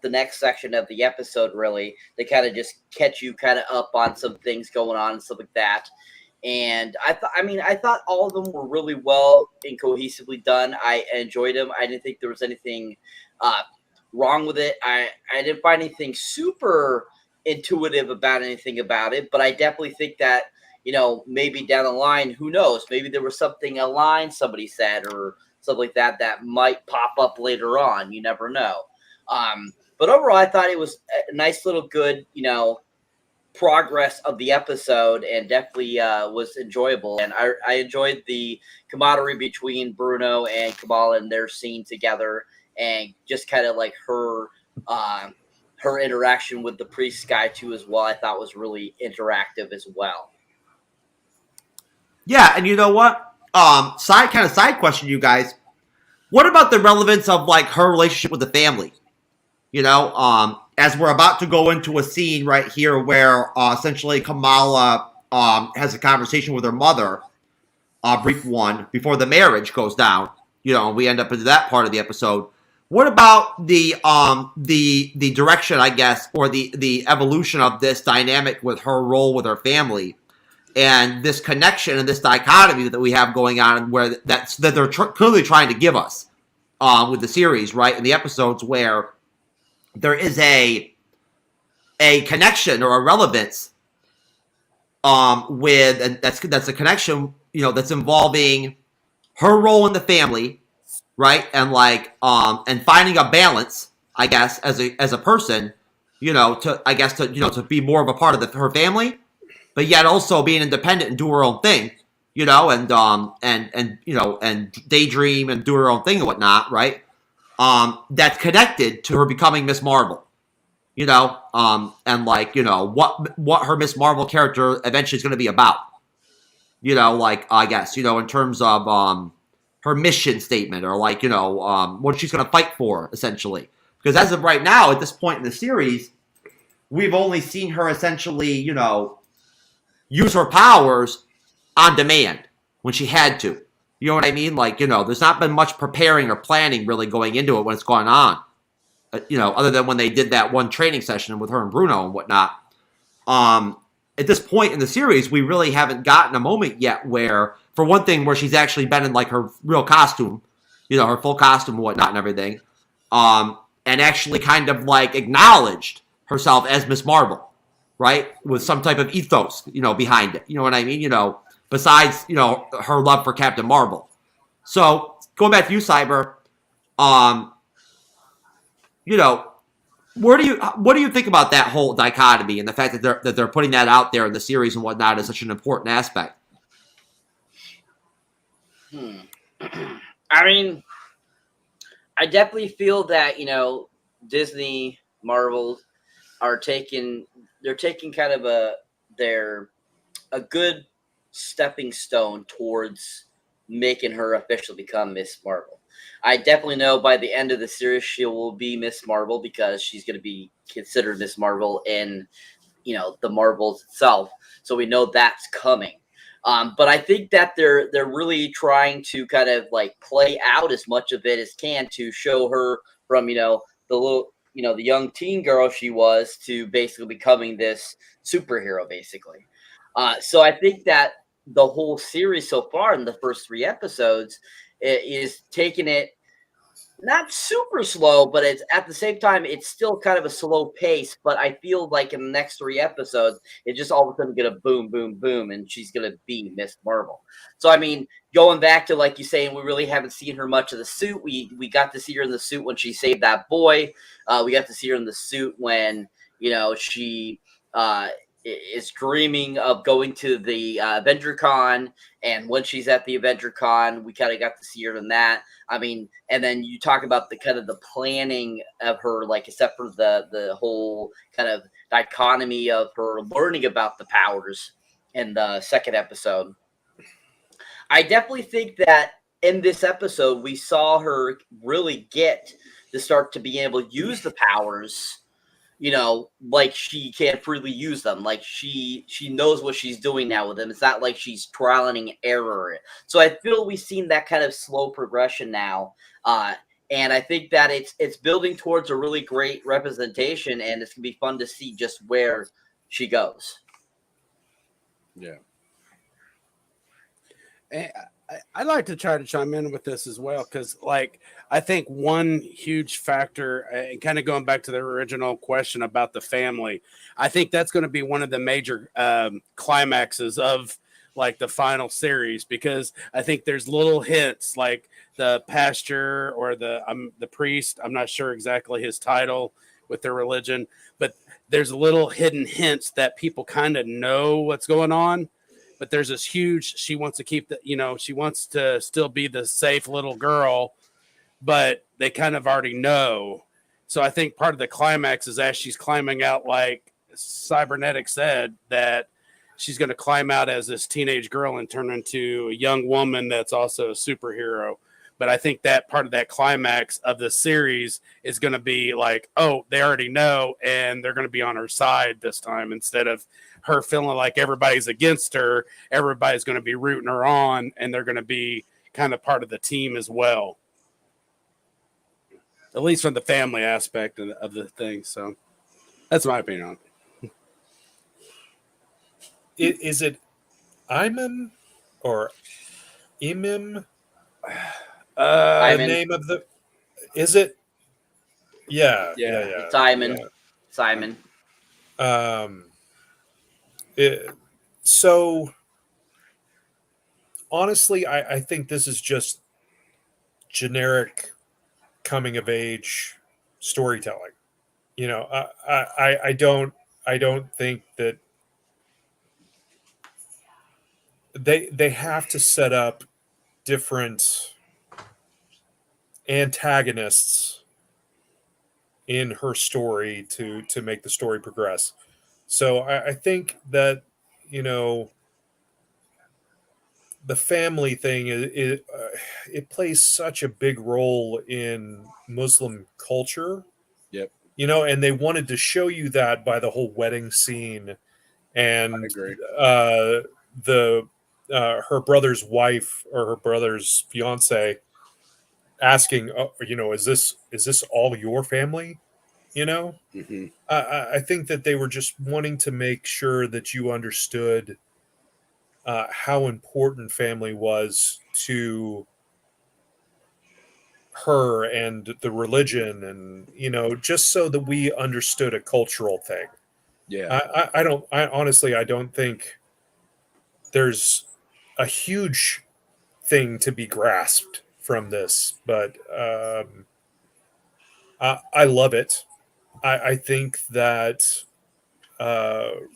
the next section of the episode, really, to kind of just catch you kind of up on some things going on and stuff like that. And I thought all of them were really well and cohesively done. I enjoyed them. I didn't think there was anything wrong with it. I didn't find anything super intuitive about anything about it, but I definitely think that, maybe down the line, who knows, maybe there was a line somebody said or something like that might pop up later on. You never know. But overall, I thought it was a nice little good, progress of the episode, and definitely was enjoyable. And I enjoyed the camaraderie between Bruno and Kamala and their scene together, and just kind of like her interaction with the priest guy too as well. I thought was really interactive as well. Yeah, and you know what? Side question, you guys. What about the relevance of like her relationship with the family? As we're about to go into a scene right here where essentially Kamala has a conversation with her mother, brief one, before the marriage goes down. We end up into that part of the episode. What about the direction, I guess, or the evolution of this dynamic with her role with her family, and this connection and this dichotomy that we have going on, where that they're clearly trying to give us with the series, right? In the episodes where there is a connection or a relevance and that's a connection, that's involving her role in the family, right? And and finding a balance, I guess, as a person, to be more of a part of her family, but yet also being independent and do her own thing, and daydream and do her own thing and whatnot, right? That's connected to her becoming Miss Marvel, and what her Miss Marvel character eventually is going to be about, I guess, in terms of her mission statement, or what she's going to fight for, essentially. Because as of right now, at this point in the series, we've only seen her essentially, use her powers on demand when she had to. You know what I mean? There's not been much preparing or planning really going into it when it's going on. Other than when they did that one training session with her and Bruno and whatnot. At this point in the series, we really haven't gotten a moment yet where, for one thing, where she's actually been in her real costume, her full costume and whatnot and everything, and actually kind of acknowledged herself as Miss Marvel, right? With some type of ethos, behind it. You know what I mean? Besides, her love for Captain Marvel. So, going back to you, Cyber, what do you think about that whole dichotomy and the fact that they're putting that out there in the series and whatnot as such an important aspect? I mean, I definitely feel that, Disney, Marvel are taking kind of a good stepping stone towards making her officially become Miss Marvel. I definitely know by the end of the series she will be Miss Marvel, because she's going to be considered Miss Marvel in, the Marvels itself. So we know that's coming. But I think that they're really trying to kind of play out as much of it as can to show her from, the little, the young teen girl she was to basically becoming this superhero, basically. So I think that the whole series so far in the first 3 episodes is taking it not super slow, but it's at the same time, it's still kind of a slow pace. But I feel like in the next 3 episodes, it's just all of a sudden going to boom, boom, boom, and she's going to be Miss Marvel. So, I mean, going back to, like you saying, we really haven't seen her much of the suit. We got to see her in the suit when she saved that boy. We got to see her in the suit when, She is dreaming of going to the Avenger Con, and when she's at the Avenger Con, we kind of got to see her in that. I mean, and then you talk about the kind of the planning of her, like except for the whole kind of dichotomy of her learning about the powers in the second episode. I definitely think that in this episode we saw her really get to start to be able to use the powers, like she can freely use them. Like she knows what she's doing now with them. It's not like she's trialing and error. So I feel we've seen that kind of slow progression now. And I think that it's building towards a really great representation, and it's gonna be fun to see just where she goes. Yeah. I'd like to try to chime in with this as well, because I think one huge factor, and kind of going back to the original question about the family, I think that's going to be one of the major climaxes of the final series, because I think there's little hints, like the pastor or the priest. I'm not sure exactly his title with their religion, but there's little hidden hints that people kind of know what's going on. But there's this huge, she wants to keep she wants to still be the safe little girl, but they kind of already know. So I think part of the climax is as she's climbing out, like Cybernetics said, that she's going to climb out as this teenage girl and turn into a young woman that's also a superhero. But I think that part of that climax of the series is going to be like, oh, they already know, and they're going to be on her side this time, instead of her feeling like everybody's against her. Everybody's going to be rooting her on, and they're going to be kind of part of the team as well, at least from the family aspect of the thing. So that's my opinion on it. Is it Imam or Imam? The name of the, is it? Yeah. Simon. So honestly, I think this is just generic coming of age storytelling. I don't think that they have to set up different antagonists in her story to make the story progress. So I think that the family thing it plays such a big role in Muslim culture. Yep. And they wanted to show you that by the whole wedding scene, and I agree. Her brother's wife or her brother's fiance asking, is this all your family? Mm-hmm. I think that they were just wanting to make sure that you understood how important family was to her and the religion, and just so that we understood a cultural thing. Yeah. I honestly don't think there's a huge thing to be grasped from this, but I love it. I think that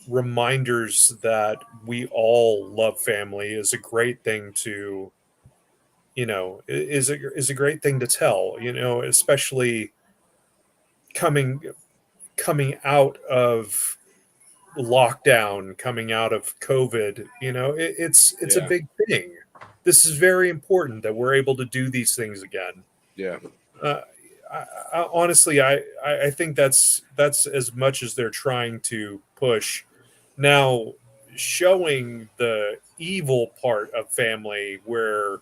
reminders that we all love family is a great thing to, is a great thing to tell, especially coming out of lockdown, coming out of COVID. It's a big thing. This is very important that we're able to do these things again. Yeah. Honestly, I think that's as much as they're trying to push. Now, showing the evil part of family, where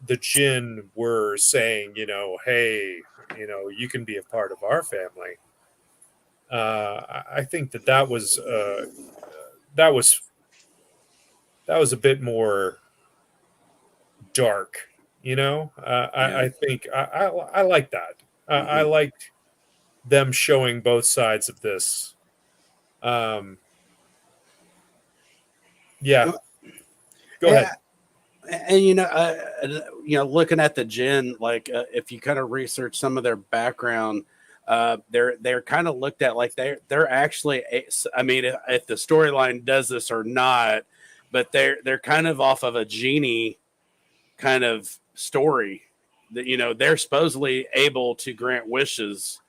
the jinn were saying, hey, you can be a part of our family. I think that was a bit more dark. I think I like that. I liked them showing both sides of this. Yeah. Go ahead. And looking at the jinn, if you kind of research some of their background, they're kind of looked at like they're actually. I mean, if the storyline does this or not, but they're kind of off of a genie kind of story that they're supposedly able to grant wishes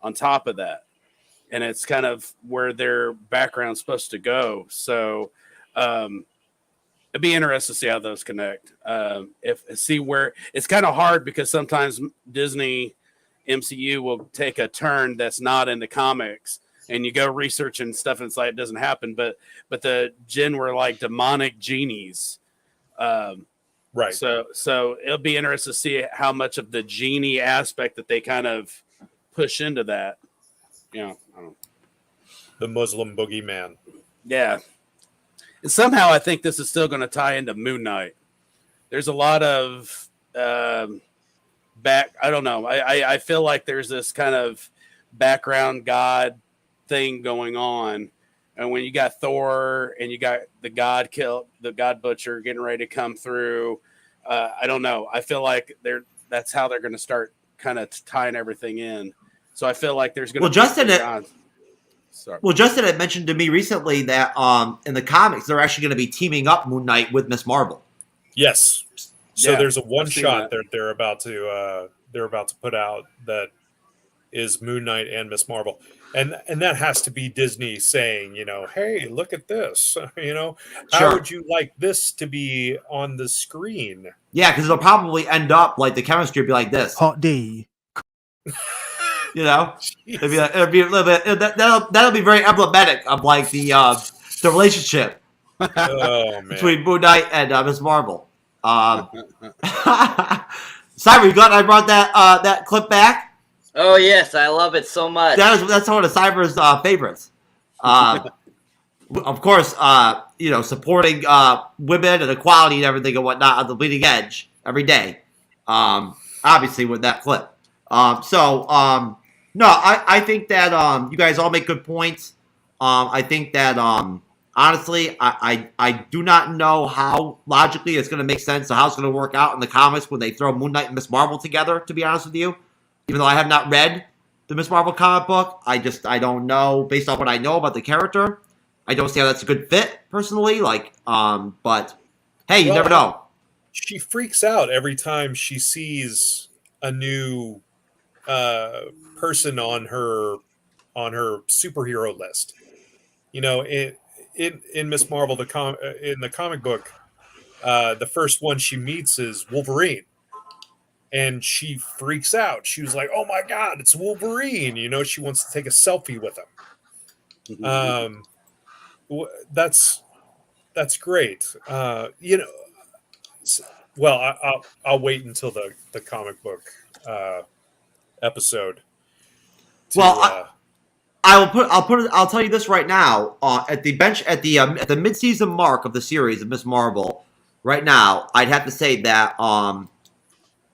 on top of that, and it's kind of where their background's supposed to go. So it'd be interesting to see how those connect. See where it's kind of hard because sometimes Disney MCU will take a turn that's not in the comics, and you go research and stuff, and it's like it doesn't happen. But the Jinn were like demonic genies. Right. So it'll be interesting to see how much of the genie aspect that they kind of push into that. I don't know. The Muslim boogeyman. Yeah. And somehow I think this is still going to tie into Moon Knight. There's a lot of I don't know. I feel like there's this kind of background god thing going on. And when you got Thor and you got the god butcher getting ready to come through, I don't know. I feel like that's how they're going to start kind of tying everything in. So I feel like there's going to Justin had mentioned to me recently that in the comics they're actually going to be teaming up Moon Knight with Miss Marvel. Yes. So Yeah, there's a one I've seen shot that. they're about to put out that is Moon Knight and Miss Marvel. And that has to be Disney saying, hey, look at this. How Sure. would you like this to be on the screen? Yeah, because it'll probably end up like the chemistry will be like this. Hot D. It'll be a little bit. That'll be very emblematic of like the relationship Oh man. between Moon Knight and Miss Marvel. Cyber, you glad I brought that clip back? Oh yes, I love it so much. That's one of Cyber's favorites. Of course, supporting women and equality and everything and whatnot on the bleeding edge every day. Obviously, with that clip. No, I think that you guys all make good points. I think that honestly, I do not know how logically it's going to make sense or how it's going to work out in the comics when they throw Moon Knight and Miss Marvel together, to be honest with you. Even though I have not read the Miss Marvel comic book, I don't know, based on what I know about the character, I don't see how that's a good fit, personally. But hey, you never know. She freaks out every time she sees a new person on her superhero list. In Miss Marvel, in the comic book, the first one she meets is Wolverine. And she freaks out. She was like, "Oh my God, it's Wolverine!" She wants to take a selfie with him. That's great. Well, I'll wait until the comic book episode. I'll tell you this right now. At the mid-season mark of the series of Miss Marvel, right now, I'd have to say that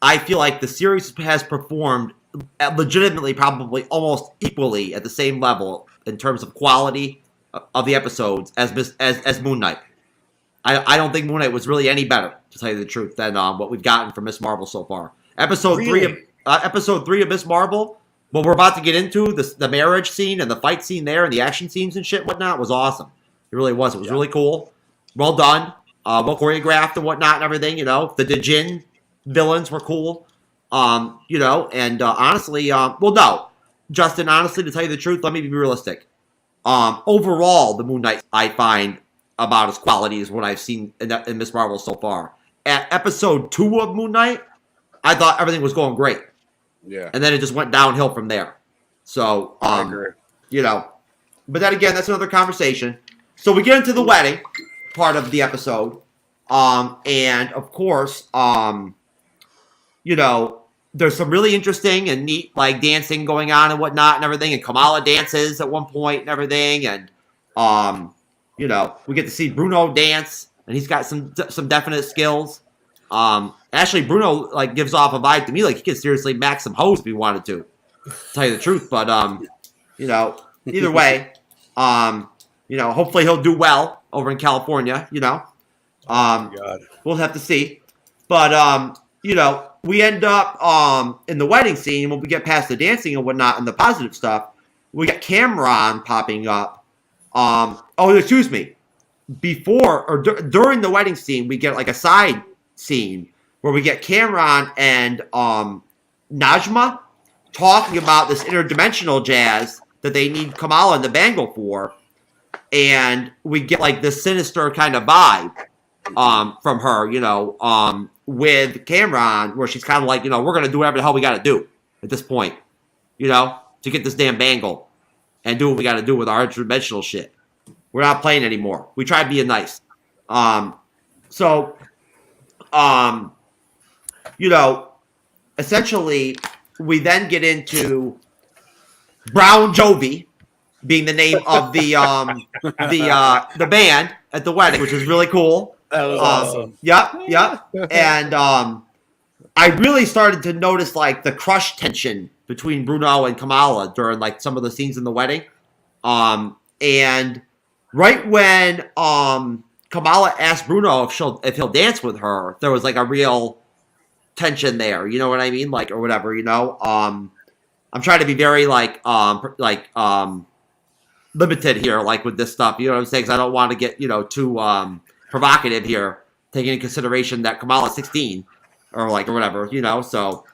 I feel like the series has performed legitimately, probably almost equally at the same level in terms of quality of the episodes as Moon Knight. I don't think Moon Knight was really any better, to tell you the truth, than what we've gotten from Miss Marvel so far. Episode 3 of Miss Marvel, what we're about to get into, the marriage scene and the fight scene there and the action scenes and shit and whatnot was awesome. It really was. It was really cool. Well done. Well choreographed and whatnot and everything, The Djinn villains were cool. Honestly, no. Justin, honestly, to tell you the truth, let me be realistic. Overall, the Moon Knight I find about as quality as what I've seen in Miss Marvel so far. At episode 2 of Moon Knight, I thought everything was going great. Yeah. And then it just went downhill from there. So, I agree. But then again, that's another conversation. So we get into the wedding part of the episode. And of course, there's some really interesting and neat dancing going on and whatnot and everything. And Kamala dances at one point and everything. And we get to see Bruno dance, and he's got some definite skills. Actually, Bruno gives off a vibe to me he could seriously max some hoes if he wanted to tell you the truth. But either way, hopefully he'll do well over in California. God. We'll have to see. But we end up in the wedding scene when we get past the dancing and whatnot and the positive stuff. We get Cameron popping up. Excuse me. Before or during the wedding scene, we get like a side scene where we get Cameron and Najma talking about this interdimensional jazz that they need Kamala and the bangle for, and we get like this sinister kind of vibe from her, with Cameron, where she's kind of like, we're gonna do whatever the hell we got to do at this point, to get this damn bangle and do what we got to do with our interdimensional shit. We're not playing anymore. We tried being nice. Essentially, we then get into Brown Jovi being the name of the band at the wedding, which is really cool. That was awesome. Yep. And I really started to notice like the crush tension between Bruno and Kamala during like some of the scenes in the wedding. And right when Kamala asked Bruno if he'll dance with her, there was like a real tension there. You know what I mean? Like, or whatever, I'm trying to be very limited here, like with this stuff. You know what I'm saying? Because I don't want to get, too provocative here, taking into consideration that Kamala's 16 or whatever, So,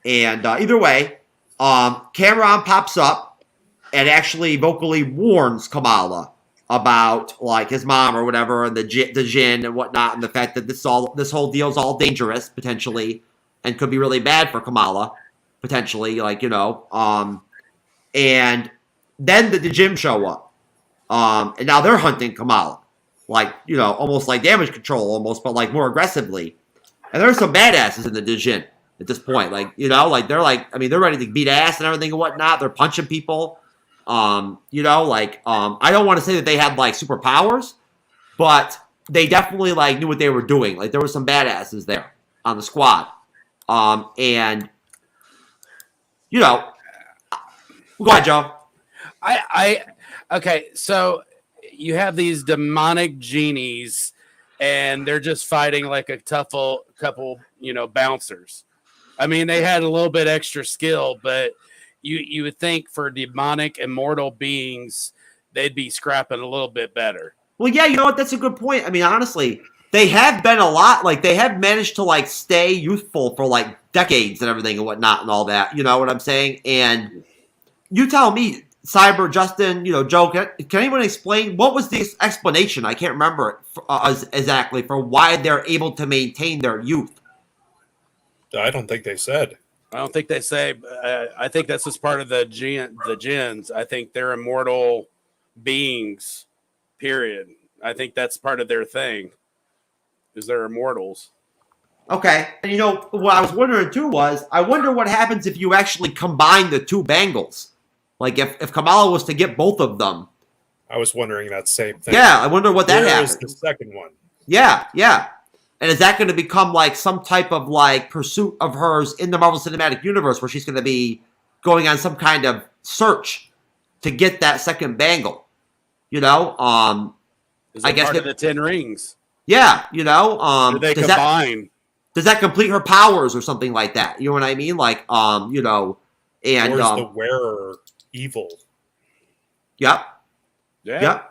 either way, Cameron pops up and actually vocally warns Kamala about like his mom or whatever, and the djinn and whatnot, and the fact that this whole deal's all dangerous potentially, and could be really bad for Kamala potentially, and then the djinn show up, and now they're hunting Kamala, almost like damage control, almost, but like more aggressively. And there's some badasses in the djinn at this point, they're they're ready to beat ass and everything and whatnot. They're punching people. I don't want to say that they had like superpowers, but they definitely like knew what they were doing. Like there were some badasses there on the squad. Go ahead, Joe. Okay, so you have these demonic genies, and they're just fighting like a couple, bouncers. I mean, they had a little bit extra skill, but you would think for demonic immortal beings, they'd be scrapping a little bit better. Well, yeah, you know what? That's a good point. I mean, honestly, they have been a lot, they have managed to, stay youthful for, decades and everything and whatnot and all that. You know what I'm saying? And you tell me, Cyber, Justin, Joe, can anyone explain, what was the explanation? I can't remember exactly for why they're able to maintain their youth. I don't think they said. I don't think they say. I think that's just part of the jinns. I think they're immortal beings, period. I think that's part of their thing, is they're immortals. Okay. And what I was wondering too was, I wonder what happens if you actually combine the two bangles. Like if Kamala was to get both of them. I was wondering that same thing. Yeah, I wonder what that happens. Where is the second one? Yeah. And is that going to become some type of pursuit of hers in the Marvel Cinematic Universe, where she's going to be going on some kind of search to get that second bangle? Is I guess part of the 10 rings. Yeah, Do they combine? Does that complete her powers or something like that? You know what I mean? And or is the wearer evil? Yep. Yeah.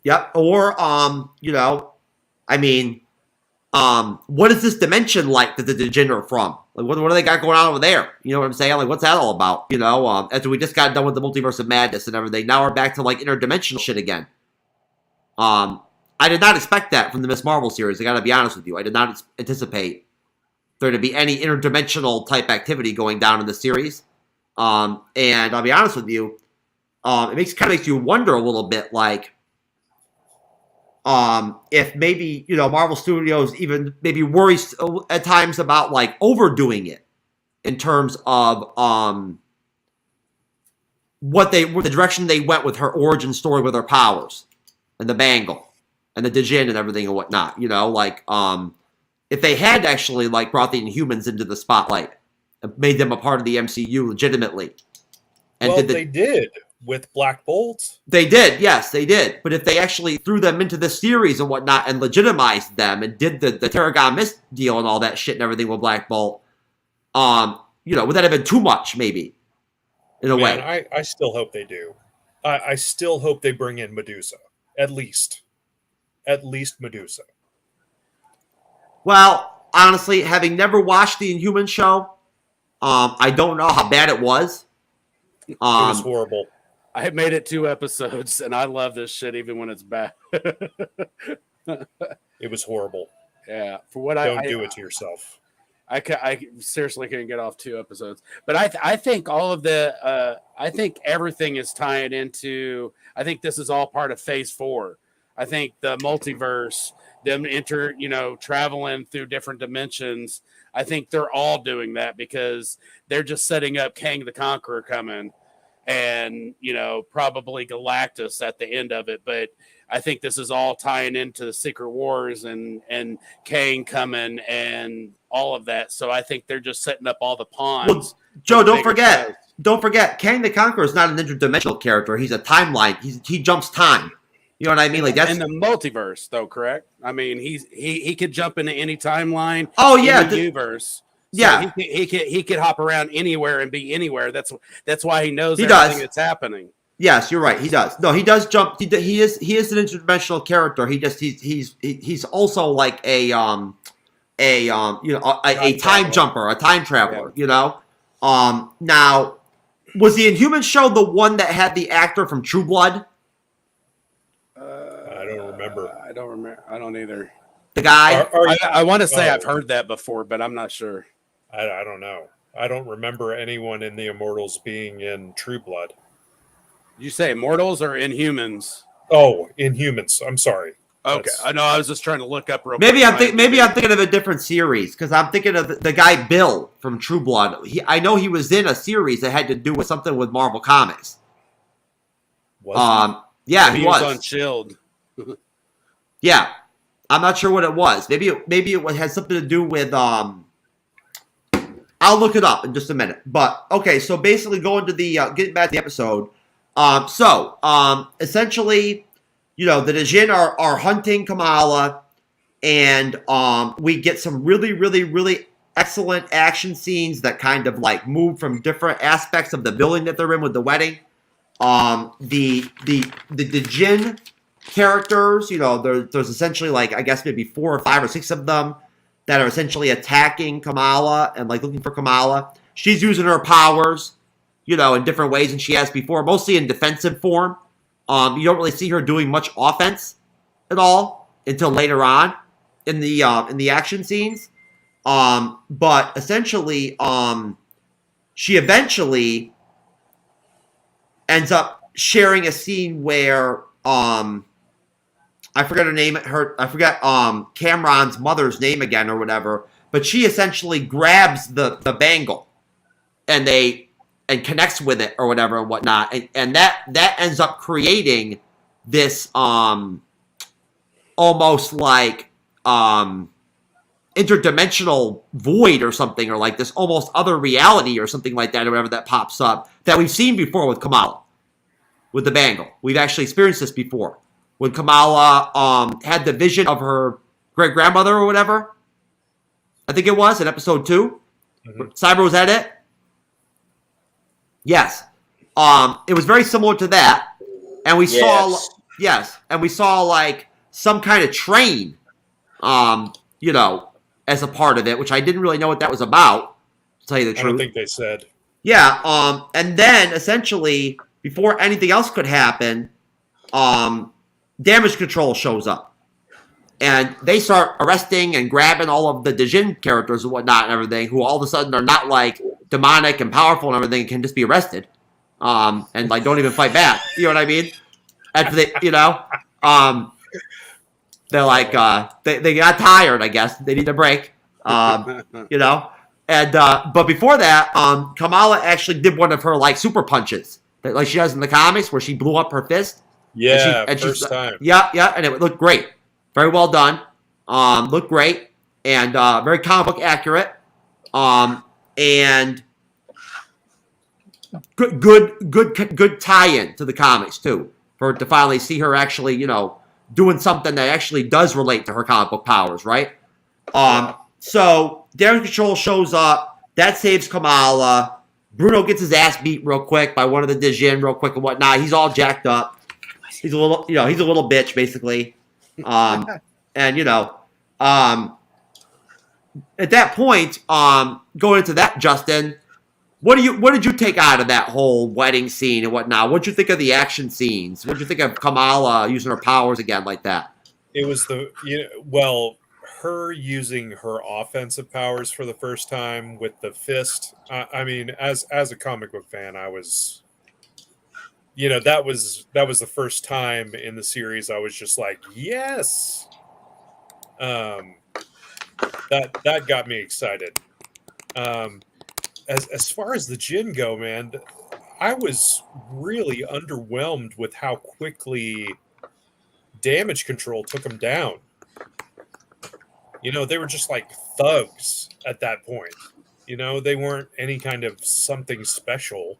Yep. Or what is this dimension like that the djinn are from? What do they got going on over there? You know what I'm saying? What's that all about? After we just got done with the multiverse of madness and everything, now we're back to interdimensional shit again. I did not expect that from the Miss Marvel series. I gotta be honest with you. I did not anticipate there to be any interdimensional type activity going down in the series. And I'll be honest with you, it makes you wonder a little bit, if maybe, Marvel Studios even maybe worries at times about overdoing it in terms of the direction they went with her origin story with her powers and the bangle and the djinn and everything and whatnot. If they had actually brought the Inhumans into the spotlight and made them a part of the MCU legitimately. And they did with Black Bolt. They did, yes, they did. But if they actually threw them into the series and whatnot and legitimized them and did the Tarragon Mist deal and all that shit and everything with Black Bolt, would that have been too much, maybe, in a way? I still hope they do. I still hope they bring in Medusa, at least Medusa. Well, honestly, having never watched the Inhuman show, I don't know how bad it was. It was horrible. I have made it 2 episodes, and I love this shit even when it's bad. It was horrible. Yeah, for what don't do it to yourself. I seriously couldn't get off 2 episodes, but I think all of I think everything is tying into. I think this is all part of Phase 4. I think the multiverse, them traveling through different dimensions. I think they're all doing that because they're just setting up Kang the Conqueror coming. And, probably Galactus at the end of it. But I think this is all tying into the Secret Wars and Kang coming and all of that. So I think they're just setting up all the pawns. Well, Joe, don't forget, Kang the Conqueror is not an interdimensional character. He's a timeline. He jumps time. You know what I mean? Like that's in the multiverse, though, correct? I mean, he could jump into any timeline. Oh yeah, the universe. So yeah, he could hop around anywhere and be anywhere. That's why he knows everything that's happening. Yes, you're right. He does. No, he does jump. He is an interdimensional character. He's also like a time jumper, a time traveler. Yeah. Now, was the Inhuman show the one that had the actor from True Blood? I don't remember. I don't remember. I don't either. The guy. I want to say I've heard that before, but I'm not sure. I don't know. I don't remember anyone in the Immortals being in True Blood. Did you say Immortals or Inhumans? Oh, Inhumans. I'm sorry. Okay, I know. I was just trying to look up real maybe quick. Maybe I'm thinking of a different series because I'm thinking of the guy Bill from True Blood. I know he was in a series that had to do with something with Marvel Comics. Was yeah, he was on Shield. Yeah, I'm not sure what it was. Maybe it had something to do with I'll look it up in just a minute. But okay, so basically going to the getting back to the episode. Essentially, the Djinn are hunting Kamala, and we get some really, really, really excellent action scenes that kind of like move from different aspects of the building that they're in with the wedding. The Djinn characters, there's essentially like I guess maybe 4 or 5 or 6 of them that are essentially attacking Kamala and like looking for Kamala. She's using her powers, in different ways than she has before, mostly in defensive form. You don't really see her doing much offense at all until later on in the action scenes. But essentially, she eventually ends up sharing a scene where I forget her name. I forget Cameron's mother's name again or whatever. But she essentially grabs the bangle and connects with it or whatever and whatnot, and that ends up creating this almost like interdimensional void or something, or like this almost other reality or something like that, or whatever that pops up that we've seen before with Kamala, with the bangle. We've actually experienced this before when Kamala had the vision of her great grandmother or whatever. I think it was in episode 2. Mm-hmm. Cyber, was that it? Yes. It was very similar to that. And we saw like some kind of train, as a part of it, which I didn't really know what that was about, to tell you the truth. I don't think they said. Yeah. And then essentially, before anything else could happen, Damage Control shows up. And they start arresting and grabbing all of the Djinn characters and whatnot and everything, who all of a sudden are not like demonic and powerful and everything, and can just be arrested. And like don't even fight back. You know what I mean? After they, they're like they got tired, I guess. They need a break. And but before that, Kamala actually did one of her like super punches that like she does in the comics where she blew up her fist. Yeah, first time. Yeah, and it looked great. Very well done. Looked great and very comic book accurate. And good tie-in to the comics too, for to finally see her actually, doing something that actually does relate to her comic book powers, right? So Damage Control shows up. That saves Kamala. Bruno gets his ass beat real quick by one of the Dijin real quick and whatnot. He's all jacked up. He's a little, he's a little bitch basically. At that point, going into that, Justin, what did you take out of that whole wedding scene and whatnot? What did you think of the action scenes? What did you think of Kamala using her powers again like that? It was her using her offensive powers for the first time with the fist. I mean, as a comic book fan, I was, that was the first time in the series I was just like, yes. That got me excited. As far as the Jinn go, man, I was really underwhelmed with how quickly Damage Control took them down. They were just like thugs at that point. They weren't any kind of something special.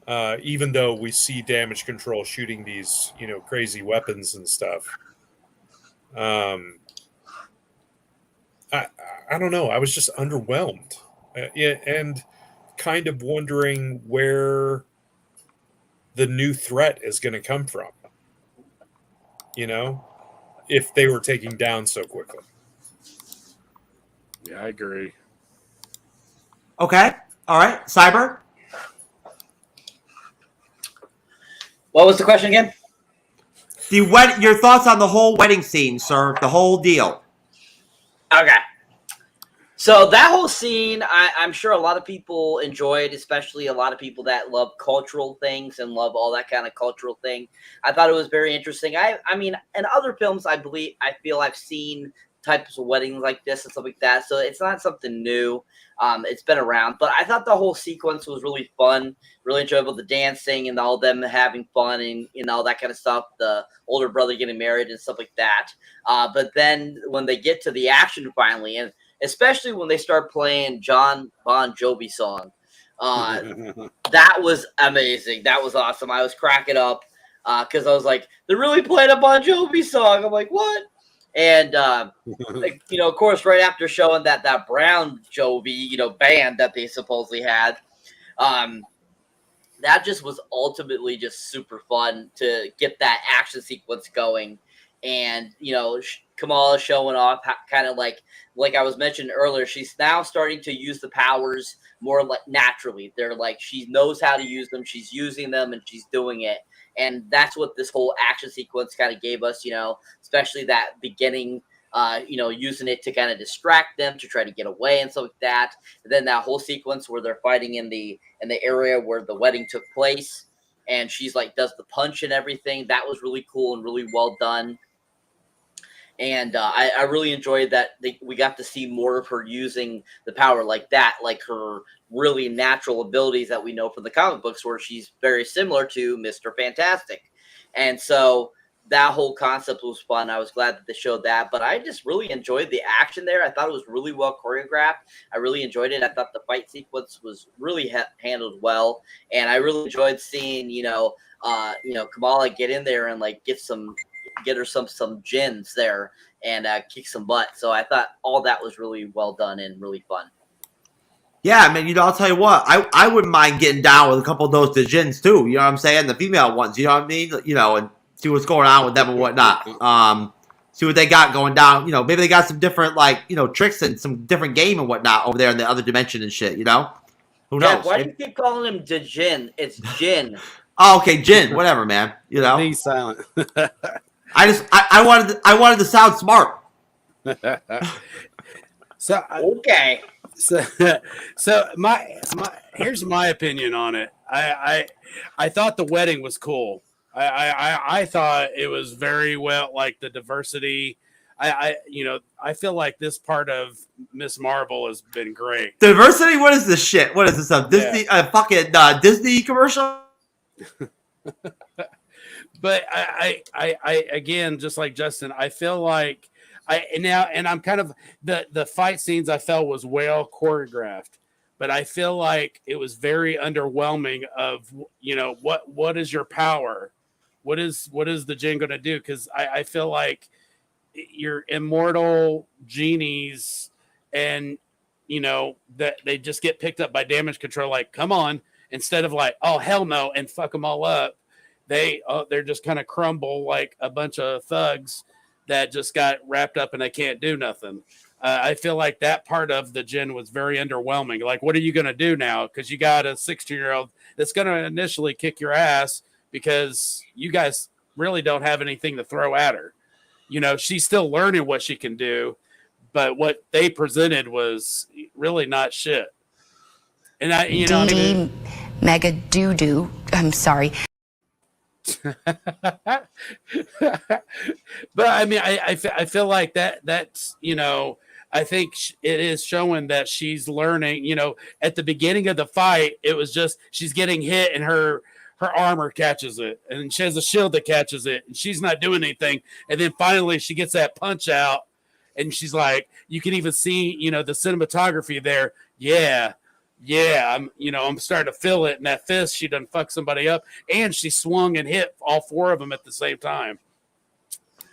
Even though we see Damage Control shooting these, crazy weapons and stuff. I don't know. I was just underwhelmed. And kind of wondering where the new threat is going to come from. If they were taking down so quickly. Yeah, I agree. Okay. All right. Cyber? What was the question again? Your thoughts on the whole wedding scene, sir. The whole deal. Okay. So that whole scene, I'm sure a lot of people enjoyed, especially a lot of people that love cultural things and love all that kind of cultural thing. I thought it was very interesting. I mean, in other films, I feel I've seen types of weddings like this and stuff like that. So it's not something new. It's been around, but I thought the whole sequence was really fun, really enjoyable. The dancing and all them having fun and all that kind of stuff. The older brother getting married and stuff like that. But then when they get to the action finally, and especially when they start playing John Bon Jovi song, that was amazing. That was awesome. I was cracking up because I was like, they're really playing a Bon Jovi song. I'm like, what? And, of course, right after showing that Brown Jovi, band that they supposedly had, that just was ultimately just super fun to get that action sequence going. And, Kamala showing off kind of like I was mentioning earlier, she's now starting to use the powers more like naturally. They're like, she knows how to use them. She's using them and she's doing it. And that's what this whole action sequence kind of gave us, especially that beginning, using it to kind of distract them to try to get away and stuff like that. And then that whole sequence where they're fighting in the area where the wedding took place. And she's like, does the punch and everything. That was really cool and really well done. And I really enjoyed that we got to see more of her using the power like that, like her really natural abilities that we know from the comic books, where she's very similar to Mr. Fantastic. And so that whole concept was fun. I was glad that they showed that, but I just really enjoyed the action there. I thought it was really well choreographed. I really enjoyed it. I thought the fight sequence was really handled well, and I really enjoyed seeing Kamala get in there and like get her some gins there and kick some butt. So I thought all that was really well done and really fun. Yeah, man, I'll tell you what, I wouldn't mind getting down with a couple of those Dijins too, you know what I'm saying? The female ones, you know what I mean? And see what's going on with them and whatnot. See what they got going down. Maybe they got some different, tricks and some different game and whatnot over there in the other dimension and shit, Who knows? Yeah, why do you keep calling him Dijin? It's Jin. Oh, okay, Jin, whatever, man. He's silent. I wanted to sound smart. So okay. So my here's my opinion on it. I thought the wedding was cool. I thought it was very well, like the diversity. I feel like this part of Miss Marvel has been great. Diversity? What is this shit? What is this? Disney? Fucking Disney commercial? But I again, just like Justin, I feel like I'm kind of the fight scenes I felt was well choreographed, but I feel like it was very underwhelming of, what is your power? What is the Jinn going to do? Because I feel like you're immortal genies, and that they just get picked up by damage control. Like, come on, instead of like, oh hell no, and fuck them all up. They're just kind of crumble like a bunch of thugs that just got wrapped up and they can't do nothing. I feel like that part of the Jinn was very underwhelming. Like, what are you going to do now? Because you got a 16-year-old that's going to initially kick your ass because you guys really don't have anything to throw at her. She's still learning what she can do, but what they presented was really not shit. And mega doo-doo. I'm sorry. But I mean, I feel like that's, I think it is showing that she's learning. At the beginning of the fight, it was just she's getting hit and her armor catches it, and she has a shield that catches it, and she's not doing anything. And then finally she gets that punch out, and she's like, you can even see, the cinematography there. Yeah, I'm starting to feel it. And that fist, she done fucked somebody up, and she swung and hit all four of them at the same time.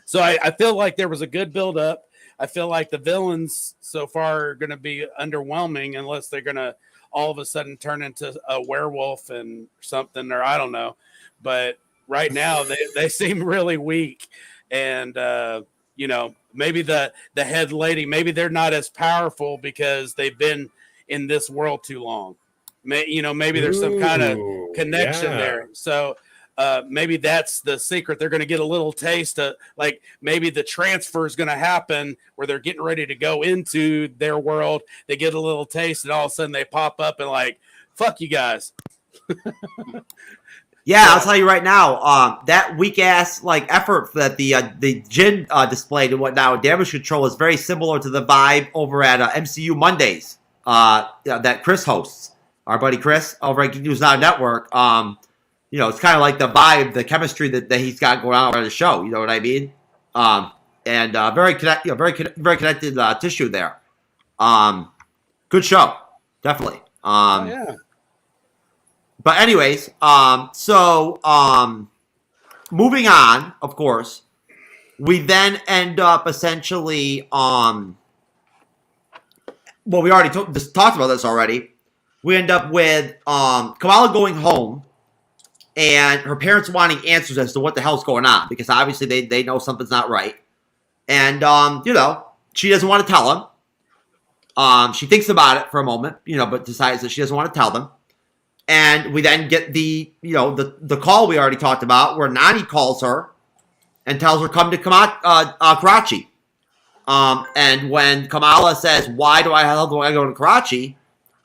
So I feel like there was a good build up. I feel like the villains so far are going to be underwhelming unless they're going to all of a sudden turn into a werewolf and something, or I don't know. But right now they seem really weak. And, maybe the head lady, maybe they're not as powerful because they've been in this world too long. Maybe there's some kind of connection there. So maybe that's the secret. They're going to get a little taste of, like, maybe the transfer is going to happen where they're getting ready to go into their world. They get a little taste, and all of a sudden they pop up and like, fuck you guys. Yeah, I'll tell you right now, that weak ass like effort that the Jinn displayed and whatnot with damage control is very similar to the vibe over at MCU Mondays that Chris hosts. Our buddy Chris over at Geek News Now Network. It's kind of like the vibe, the chemistry that he's got going on over the show. You know what I mean? And very connected tissue there. Good show, definitely. Yeah. But anyways, so moving on, of course, we then end up essentially, well, we already talked about this already. We end up with Kamala going home and her parents wanting answers as to what the hell's going on, because obviously they know something's not right. And, she doesn't want to tell them. She thinks about it for a moment, but decides that she doesn't want to tell them. And we then get the call we already talked about, where Nani calls her and tells her come to Karachi. And when Kamala says, why do I go to Karachi?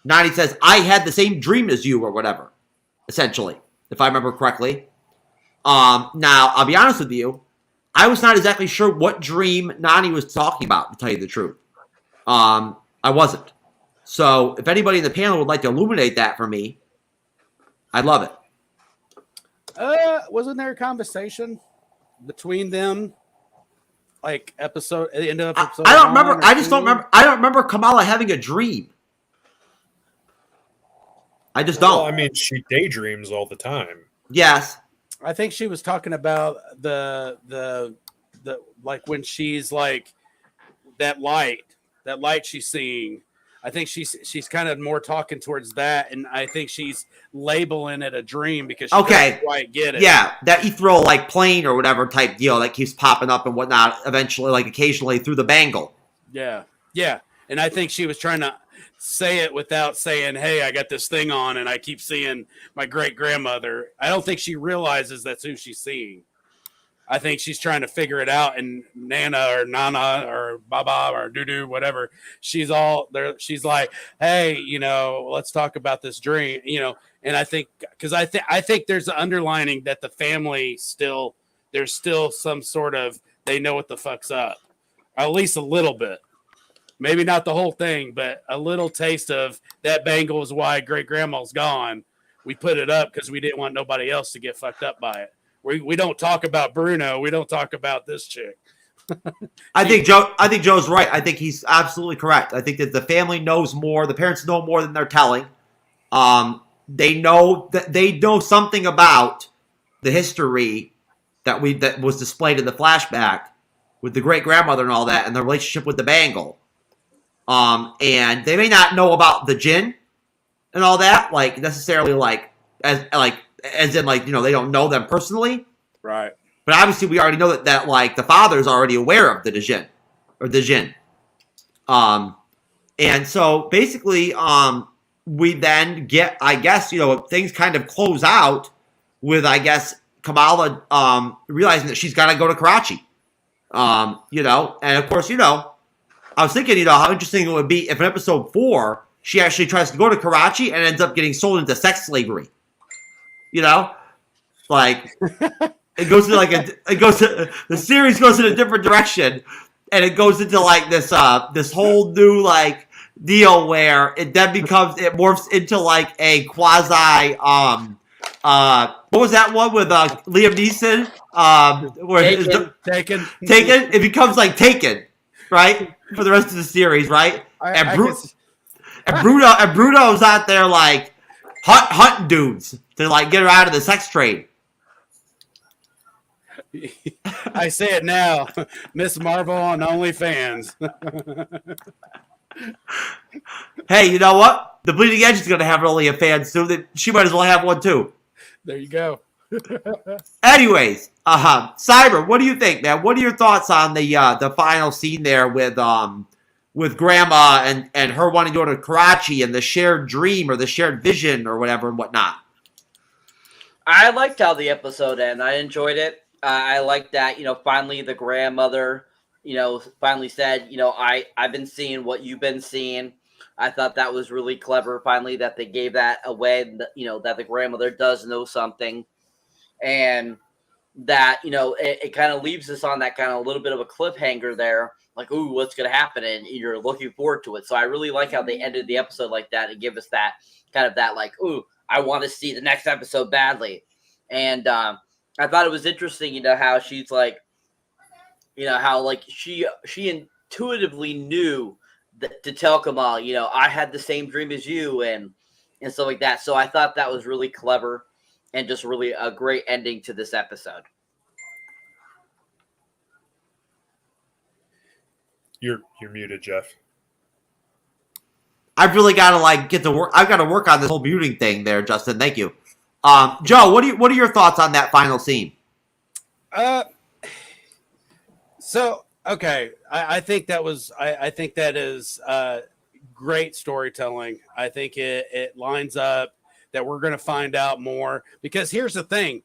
Nani says, I had the same dream as you, or whatever, essentially, if I remember correctly. Now, I'll be honest with you, I was not exactly sure what dream Nani was talking about, to tell you the truth. I wasn't. So if anybody in the panel would like to illuminate that for me, I'd love it. Wasn't there a conversation between them, like at the end of episode? I don't remember. I just don't remember. I don't remember Kamala having a dream. I just don't. Well, I mean, she daydreams all the time. Yes. I think she was talking about the like when she's like that light she's seeing. I think she's kind of more talking towards that, and I think she's labeling it a dream because she doesn't quite get it. Yeah, that ethereal like plane or whatever type deal that keeps popping up and whatnot. Eventually, like occasionally through the bangle. Yeah, and I think she was trying to say it without saying, "Hey, I got this thing on, and I keep seeing my great grandmother." I don't think she realizes that's who she's seeing. I think she's trying to figure it out, and Nana or Nana or Baba or Doo-Doo, whatever, she's all there. She's like, hey, let's talk about this dream, and I think, because I think there's an underlining that the family there's still some sort of, they know what the fuck's up, at least a little bit, maybe not the whole thing, but a little taste of that bangle is why great grandma's gone. We put it up because we didn't want nobody else to get fucked up by it. We don't talk about Bruno. We don't talk about this chick. I think Joe's right. I think he's absolutely correct. I think that the family knows more. The parents know more than they're telling. They know something about the history that was displayed in the flashback with the great grandmother and all that, and the relationship with the bangle. And they may not know about the djinn and all that, like necessarily, as in they don't know them personally, right? But obviously, we already know that the father's already aware of the djinn. And so basically, we then get, I guess, things kind of close out with, I guess, Kamala realizing that she's got to go to Karachi. And of course, I was thinking, how interesting it would be if in episode 4 she actually tries to go to Karachi and ends up getting sold into sex slavery. It goes to the series goes in a different direction, and it goes into this whole new deal where it then morphs into a quasi what was that one with Liam Neeson? Taken. It becomes Taken, right? For the rest of the series, right? And Bruno's out there hunting dudes to get her out of the sex trade. I say it now, Miss Marvel on OnlyFans. Hey, you know what? The Bleeding Edge is going to have an OnlyFans soon. She might as well have one too. There you go. Anyways, Cyber, what do you think, man? What are your thoughts on the final scene there with Grandma and her wanting to go to Karachi and the shared dream or the shared vision or whatever and whatnot? I liked how the episode ended. I enjoyed it. I liked that, finally the grandmother, finally said, I've been seeing what you've been seeing. I thought that was really clever, finally, that they gave that away, that the grandmother does know something. And that, it kind of leaves us on that kind of little bit of a cliffhanger there. Ooh, what's going to happen? And you're looking forward to it. So I really like how they ended the episode like that and give us that kind of that, ooh, I want to see the next episode badly. And I thought it was interesting, how she's how she intuitively knew that to tell Kamal, I had the same dream as you and stuff like that. So I thought that was really clever and just really a great ending to this episode. You're muted, Jeff. I've really got to get to work. I've got to work on this whole muting thing there, Justin. Thank you. Joe, what are your thoughts on that final scene? So okay, I think that was I think that is great storytelling. I think it lines up that we're going to find out more, because here's the thing: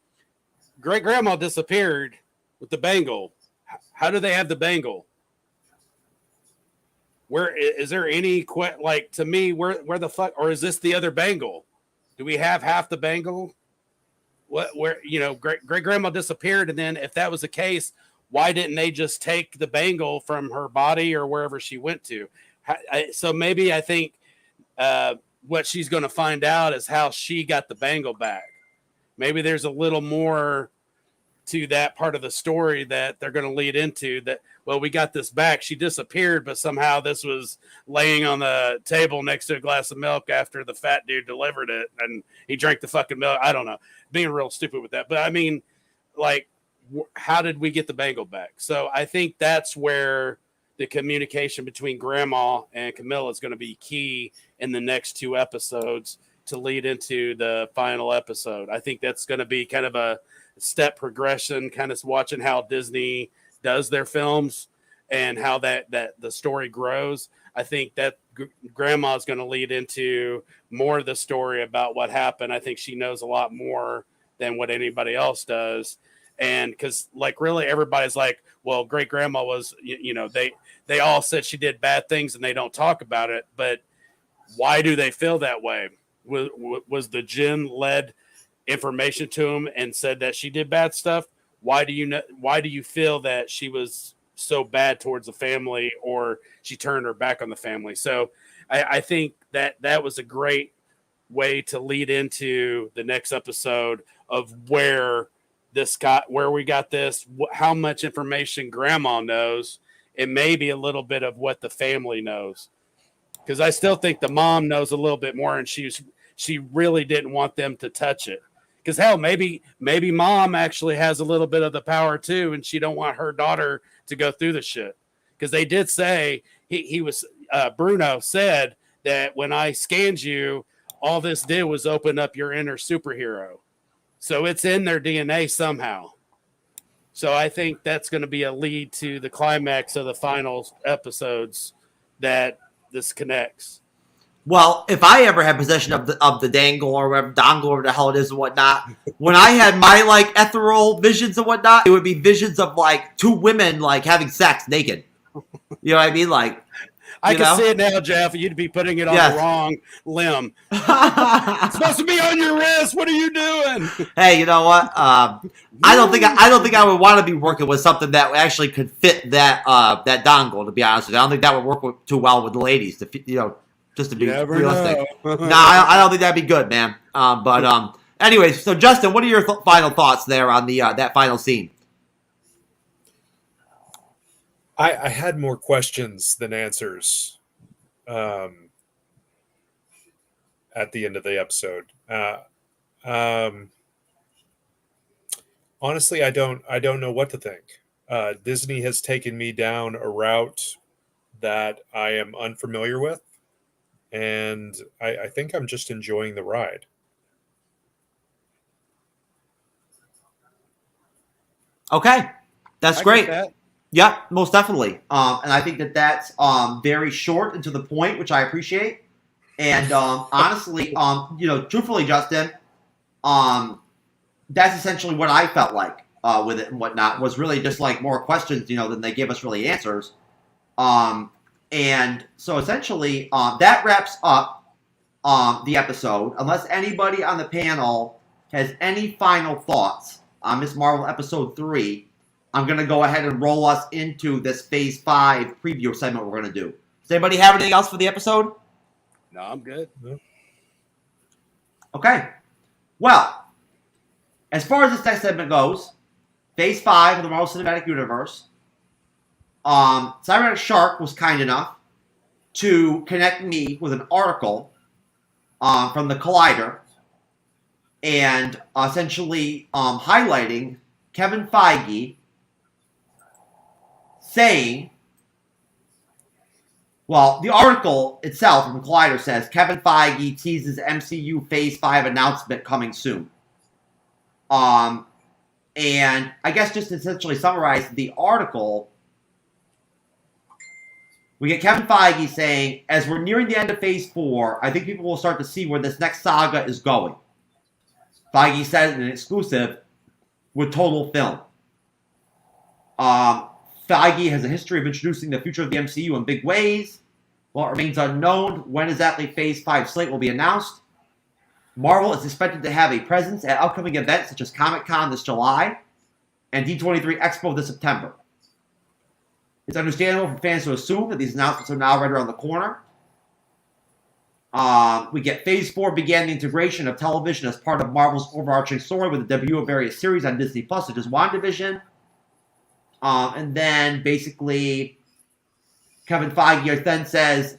great grandma disappeared with the bangle. How do they have the bangle? Where is there any to me? Where the fuck, or is this the other bangle? Do we have half the bangle? Where great grandma disappeared, and then if that was the case, why didn't they just take the bangle from her body or wherever she went to? So maybe I think what she's going to find out is how she got the bangle back. Maybe there's a little more to that part of the story that they're going to lead into, that, well, we got this back. She disappeared, but somehow this was laying on the table next to a glass of milk after the fat dude delivered it and he drank the fucking milk. I don't know. Being real stupid with that. But I mean, how did we get the bangle back? So I think that's where the communication between Grandma and Camilla is going to be key in the next 2 episodes to lead into the final episode. I think that's going to be kind of a step progression, kind of watching how Disney does their films and how that the story grows. I think that Grandma is going to lead into more of the story about what happened. I think she knows a lot more than what anybody else does. And because really everybody's like, well, great grandma was, they all said she did bad things and they don't talk about it. But why do they feel that way? Was the djinn led information to him and said that she did bad stuff? Why do you feel that she was so bad towards the family, or she turned her back on the family? So I think that was a great way to lead into the next episode of where where we got this, how much information grandma knows, and maybe a little bit of what the family knows. Because I still think the mom knows a little bit more, and she really didn't want them to touch it. Because hell, maybe mom actually has a little bit of the power too, and she don't want her daughter to go through the shit. Because they did say Bruno said that when I scanned you, all this did was open up your inner superhero. So it's in their DNA somehow. So I think that's going to be a lead to the climax of the final episodes that this connects. Well, if I ever had possession of the dangle or whatever, dongle or whatever the hell it is and whatnot, when I had my like ethereal visions and whatnot, it would be visions of like two women like having sex naked. You know what I mean? Like, I can see it now, Jeff. You'd be putting it on the wrong limb. It's supposed to be on your wrist. What are you doing? Hey, you know what? I don't think I would want to be working with something that actually could fit that dongle. To be honest with you, I don't think that would work too well with the ladies. Just to be realistic. I don't think that'd be good, man. Anyways, so Justin, what are your final thoughts there on the that final scene? I had more questions than answers at the end of the episode. Honestly, I don't know what to think. Disney has taken me down a route that I am unfamiliar with, and I think I'm just enjoying the ride. Okay, that's great. Yeah, most definitely. And I think that's very short and to the point, which I appreciate. And honestly, truthfully, Justin, that's essentially what I felt like with it and whatnot, was really just like more questions, than they gave us really answers. And so essentially, that wraps up the episode. Unless anybody on the panel has any final thoughts on Ms. Marvel Episode 3, I'm going to go ahead and roll us into this Phase 5 preview segment we're going to do. Does anybody have anything else for the episode? No, I'm good. Okay. Well, as far as this next segment goes, Phase 5 of the Marvel Cinematic Universe, Cyberneticshark was kind enough to connect me with an article from the Collider and essentially highlighting Kevin Feige saying, well, the article itself from Collider says Kevin Feige teases MCU Phase 5 announcement coming soon. And I guess just to essentially summarize the article, we get Kevin Feige saying, as we're nearing the end of Phase 4, I think people will start to see where this next saga is going. Feige said in an exclusive with Total Film. Feige has a history of introducing the future of the MCU in big ways. While it remains unknown when exactly Phase 5 slate will be announced, Marvel is expected to have a presence at upcoming events such as Comic-Con this July and D23 Expo this September. It's understandable for fans to assume that these announcements are now right around the corner. We get Phase 4 began the integration of television as part of Marvel's overarching story with the debut of various series on Disney+, such as WandaVision. And then basically, Kevin Feige then says,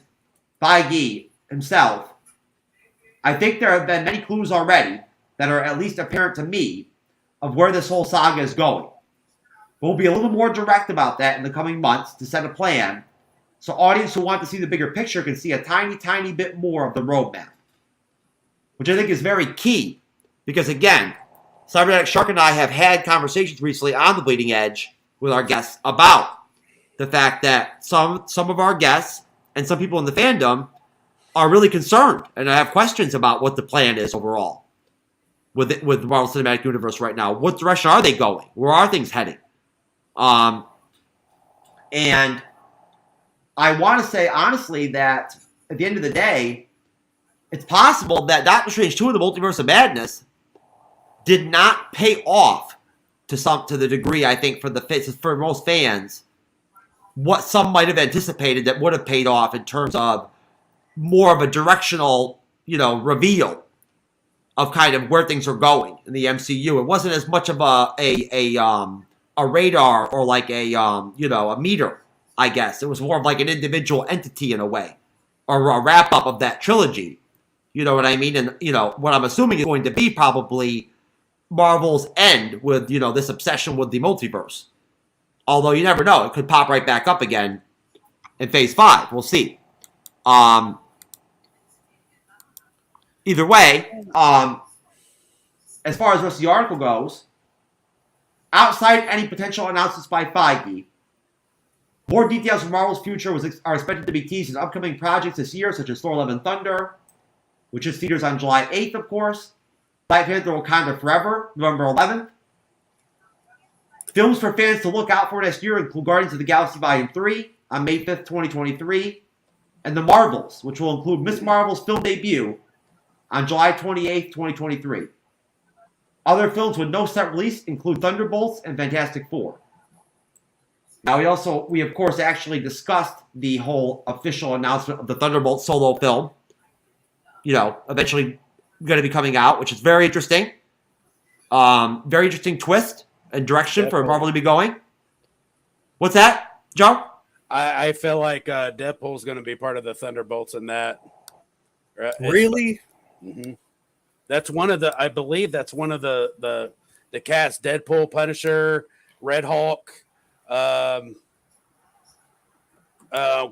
Feige himself, I think there have been many clues already that are at least apparent to me of where this whole saga is going. We'll be a little more direct about that in the coming months to set a plan so audience who want to see the bigger picture can see a tiny, tiny bit more of the roadmap. Which I think is very key because, again, Cyberneticshark and I have had conversations recently on The Bleeding Edge with our guests about the fact that some of our guests and some people in the fandom are really concerned and have questions about what the plan is overall with the Marvel Cinematic Universe right now. What direction are they going? Where are things heading? And I want to say honestly that at the end of the day, it's possible that Doctor Strange 2 of the Multiverse of Madness did not pay off to the degree, I think, for most fans, what some might have anticipated that would have paid off in terms of more of a directional, reveal of kind of where things are going in the MCU. It wasn't as much of a radar or like a meter, I guess. It was more of like an individual entity in a way, or a wrap up of that trilogy. You know what I mean? And what I'm assuming is going to be probably Marvel's end with this obsession with the multiverse. Although you never know, it could pop right back up again in Phase 5. We'll see. Either way, as far as the rest of the article goes, outside any potential announcements by Feige, more details of Marvel's future are expected to be teased in upcoming projects this year, such as Thor: Love and Thunder, which is features on July 8th, of course, Black Panther: Wakanda Forever, November 11th. Films for fans to look out for next year include Guardians of the Galaxy Volume 3 on May 5th, 2023, and The Marvels, which will include Ms. Marvel's film debut on July 28th, 2023. Other films with no set release include Thunderbolts and Fantastic Four. Now, we of course actually discussed the whole official announcement of the Thunderbolts solo film, eventually going to be coming out, which is very interesting. Very interesting twist and direction for Marvel to be going. What's that, Joe? I feel like Deadpool's going to be part of the Thunderbolts in that. Really? Mm-hmm. That's one of the. I believe that's one of the cast: Deadpool, Punisher, Red Hulk. Oh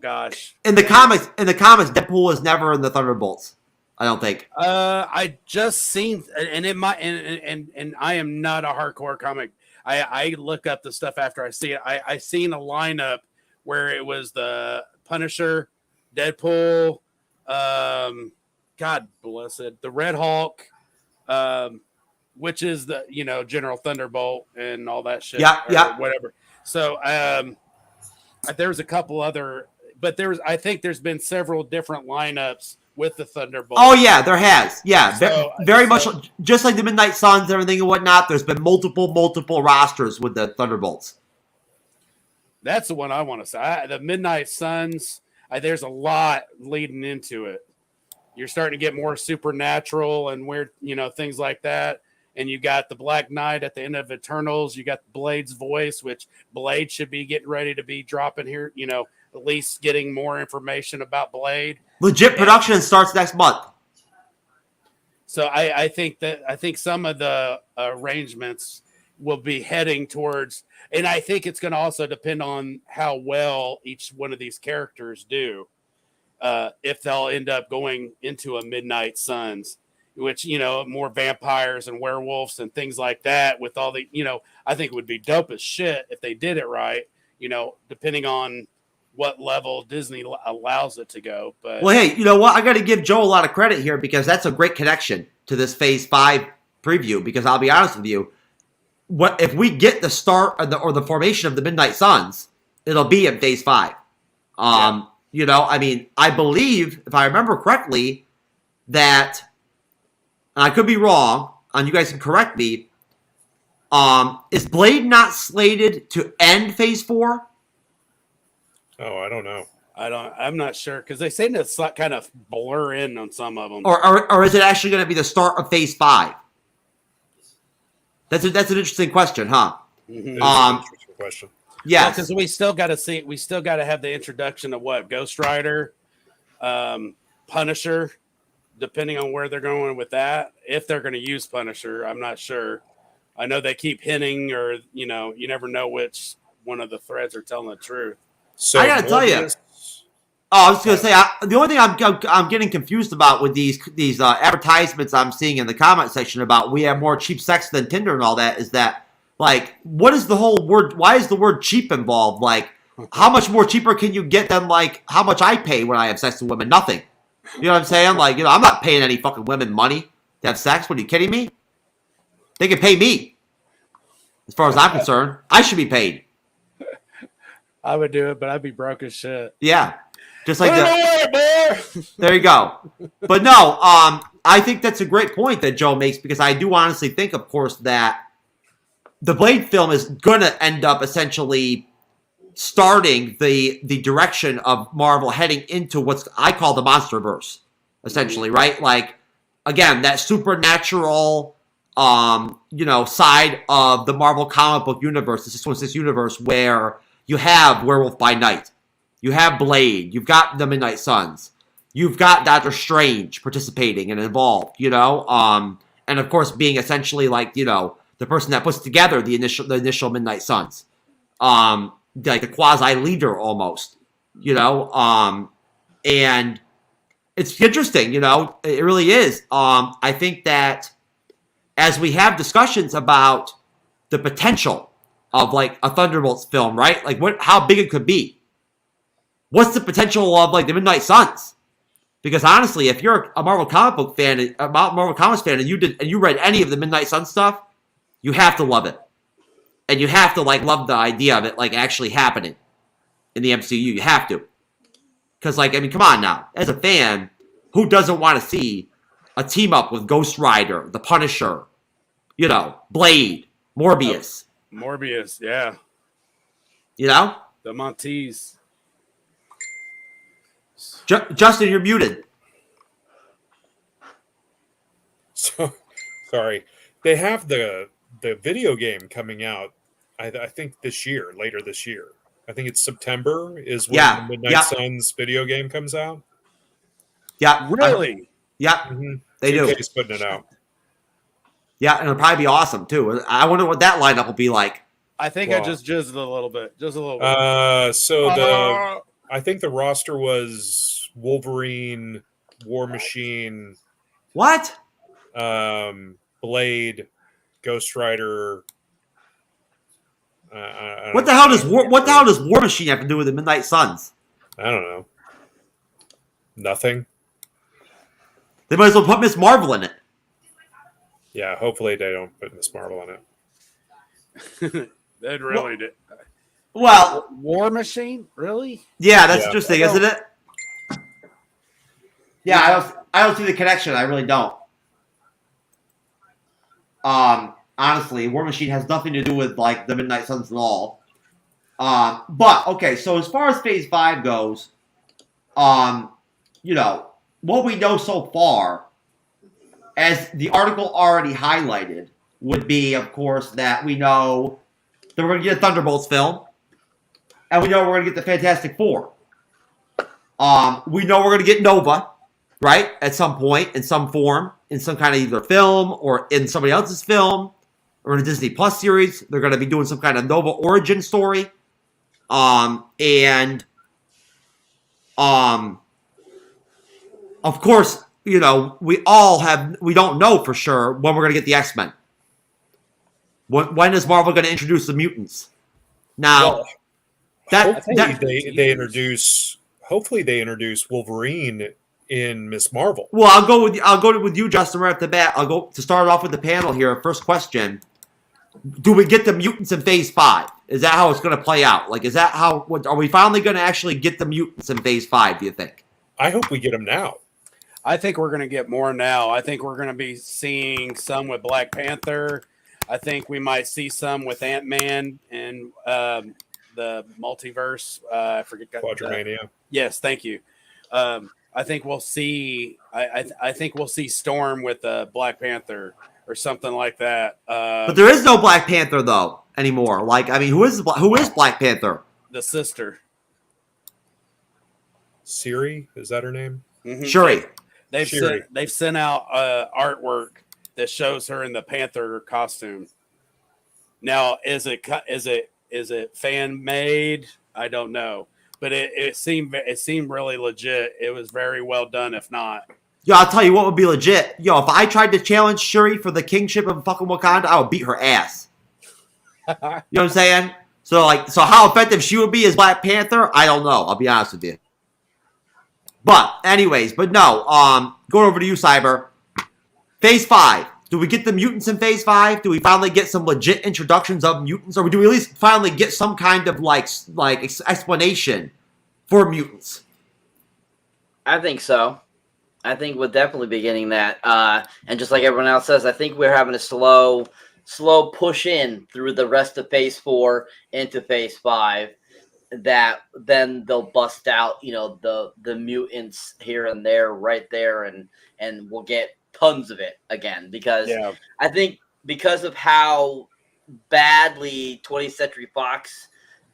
gosh! In the comics, Deadpool is never in the Thunderbolts. I don't think. I just seen, and it might, and I am not a hardcore comic. I look up the stuff after I see it. I seen a lineup where it was the Punisher, Deadpool, God bless it, the Red Hulk, which is the General Thunderbolt and all that shit. Yeah. Whatever. So there's a couple other, but I think there's been several different lineups with the Thunderbolt. Oh yeah, there has. Yeah, very much just like the Midnight Suns and everything and whatnot. There's been multiple rosters with the Thunderbolts. That's the one I want to say. The Midnight Suns. There's a lot leading into it. You're starting to get more supernatural and weird, things like that. And you got the Black Knight at the end of Eternals. You got Blade's voice, which Blade should be getting ready to be dropping here. At least getting more information about Blade. Legit production starts next month. So I think some of the arrangements will be heading towards, and I think it's going to also depend on how well each one of these characters do. If they'll end up going into a Midnight Suns, which, more vampires and werewolves and things like that with all the, I think it would be dope as shit if they did it right, depending on what level Disney allows it to go. But well, hey, you know what? I got to give Joe a lot of credit here because that's a great connection to this Phase 5 preview. Because I'll be honest with you, what if we get the start or the formation of the Midnight Suns, it'll be in Phase 5. I believe, if I remember correctly, that, and I could be wrong, and you guys can correct me, is Blade not slated to end Phase 4? Oh, I don't know. I'm not sure because they seem to kind of blur in on some of them. Or is it actually going to be the start of Phase 5? That's an interesting question, huh? Mm-hmm. An interesting question. Yeah, because we still got to have the introduction of what Ghost Rider, Punisher, depending on where they're going with that. If they're going to use Punisher, I'm not sure. I know they keep hinting, or you never know which one of the threads are telling the truth. So I gotta tell you. I was gonna say the only thing I'm getting confused about with these advertisements I'm seeing in the comment section about we have more cheap sex than Tinder and all that is that like what is the whole word? Why is the word cheap involved? Like how much more cheaper can you get than like how much I pay when I have sex with women? Nothing. You know what I'm saying? Like I'm not paying any fucking women money to have sex. What are you kidding me? They can pay me. As far as I'm concerned, I should be paid. I would do it, but I'd be broke as shit. Yeah. Just like that. There you go. But no, I think that's a great point that Joe makes because I do honestly think, of course, that the Blade film is going to end up essentially starting the direction of Marvel heading into what's I call the Monsterverse, essentially, right? Like again, that supernatural, side of the Marvel comic book universe, the 616 universe, where you have Werewolf by Night, you have Blade, you've got the Midnight Suns, you've got Doctor Strange participating and involved, and of course being essentially like, the person that puts together the initial Midnight Suns, like the quasi leader almost, and it's interesting, it really is. I think that as we have discussions about the potential of like a Thunderbolts film, right? Like how big it could be. What's the potential of like the Midnight Suns? Because honestly, if you're a Marvel comic book fan, a Marvel Comics fan, and you read any of the Midnight Suns stuff, you have to love it. And you have to like love the idea of it like actually happening in the MCU. You have to. Because like, I mean, come on now. As a fan, who doesn't want to see a team up with Ghost Rider, the Punisher, Blade, Morbius. Morbius, yeah. The Montees. Justin, you're muted. So, sorry. They have the video game coming out, I think later this year. I think it's September is when the Midnight Suns video game comes out. Yeah. Really? Yeah. They do. 2K's putting it out. Yeah, and it'll probably be awesome too. I wonder what that lineup will be like. I think I just jizzed a little bit. Just a little bit. I think the roster was Wolverine, War Machine. What? Blade, Ghost Rider. What the hell does War Machine have to do with the Midnight Suns? I don't know. Nothing. They might as well put Miss Marvel in it. Yeah, hopefully they don't put Miss Marvel in it. They'd really do. Well, War Machine, really? Yeah, that's interesting, isn't it? Yeah, I don't see the connection. I really don't. Honestly, War Machine has nothing to do with like the Midnight Suns at all. But okay, so as far as Phase 5 goes, what we know so far, as the article already highlighted, would be, of course, that we know that we're going to get a Thunderbolts film, and we know we're going to get the Fantastic Four. We know we're going to get Nova, right, at some point, in some form, in some kind of either film or in somebody else's film or in a Disney Plus series. They're going to be doing some kind of Nova origin story. Of course, we don't know for sure when we're going to get the X-Men. When is Marvel going to introduce the mutants? Now, they introduce. Hopefully, they introduce Wolverine in Miss Marvel. Well, I'll go with you, Justin, right off the bat. I'll go to start off with the panel here. First question: do we get the mutants in Phase 5? Is that how it's going to play out? Like, is that how? Are we finally going to actually get the mutants in Phase 5? Do you think? I hope we get them now. I think we're going to get more now. I think we're going to be seeing some with Black Panther. I think we might see some with Ant-Man and the multiverse. I forget. Quadrimania. Yes, thank you. I think we'll see. I think we'll see Storm with Black Panther or something like that. But there is no Black Panther though anymore. Like, I mean, who is Black Panther? The sister. Siri, is that her name? Mm-hmm. Shuri. They've sent out artwork that shows her in the Panther costume. Now, is it fan made? I don't know, but it seemed really legit. It was very well done. If not, Yo, I'll tell you what would be legit. Yo, if I tried to challenge Shuri for the kingship of fucking Wakanda, I would beat her ass. You know what I'm saying? So how effective she would be as Black Panther, I don't know. I'll be honest with you. But anyways, no. Going over to you, Cyber. Phase 5. Do we get the mutants in Phase 5? Do we finally get some legit introductions of mutants, or do we at least finally get some kind of like explanation for mutants? I think so. I think we'll definitely be getting that. And just like everyone else says, I think we're having a slow push in through the rest of Phase 4 into Phase 5. That then they'll bust out, the mutants here and there, right there, and we'll get tons of it again, because Yeah. I think because of how badly 20th Century Fox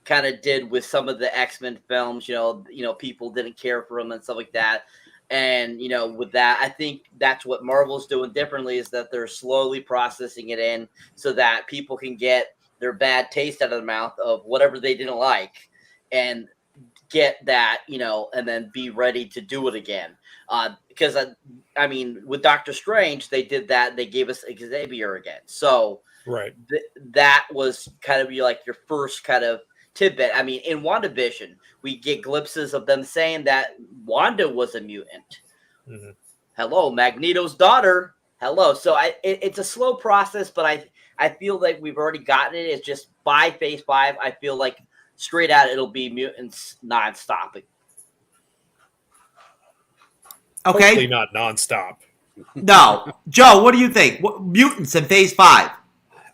kind of did with some of the X-Men films, people didn't care for them and stuff like that. And, with that, I think that's what Marvel's doing differently, is that they're slowly processing it in so that people can get their bad taste out of their mouth of whatever they didn't like and get that, and then be ready to do it again. Because, with Doctor Strange, they did that. They gave us Xavier again. So right. That was kind of like your first kind of tidbit. In WandaVision, we get glimpses of them saying that Wanda was a mutant. Mm-hmm. Hello, Magneto's daughter. Hello. So it's a slow process, but I feel like we've already gotten it. It's just by Phase 5, I feel like straight out it'll be mutants nonstop. Okay. Hopefully not nonstop. No. Joe, what do you think? Mutants in Phase 5?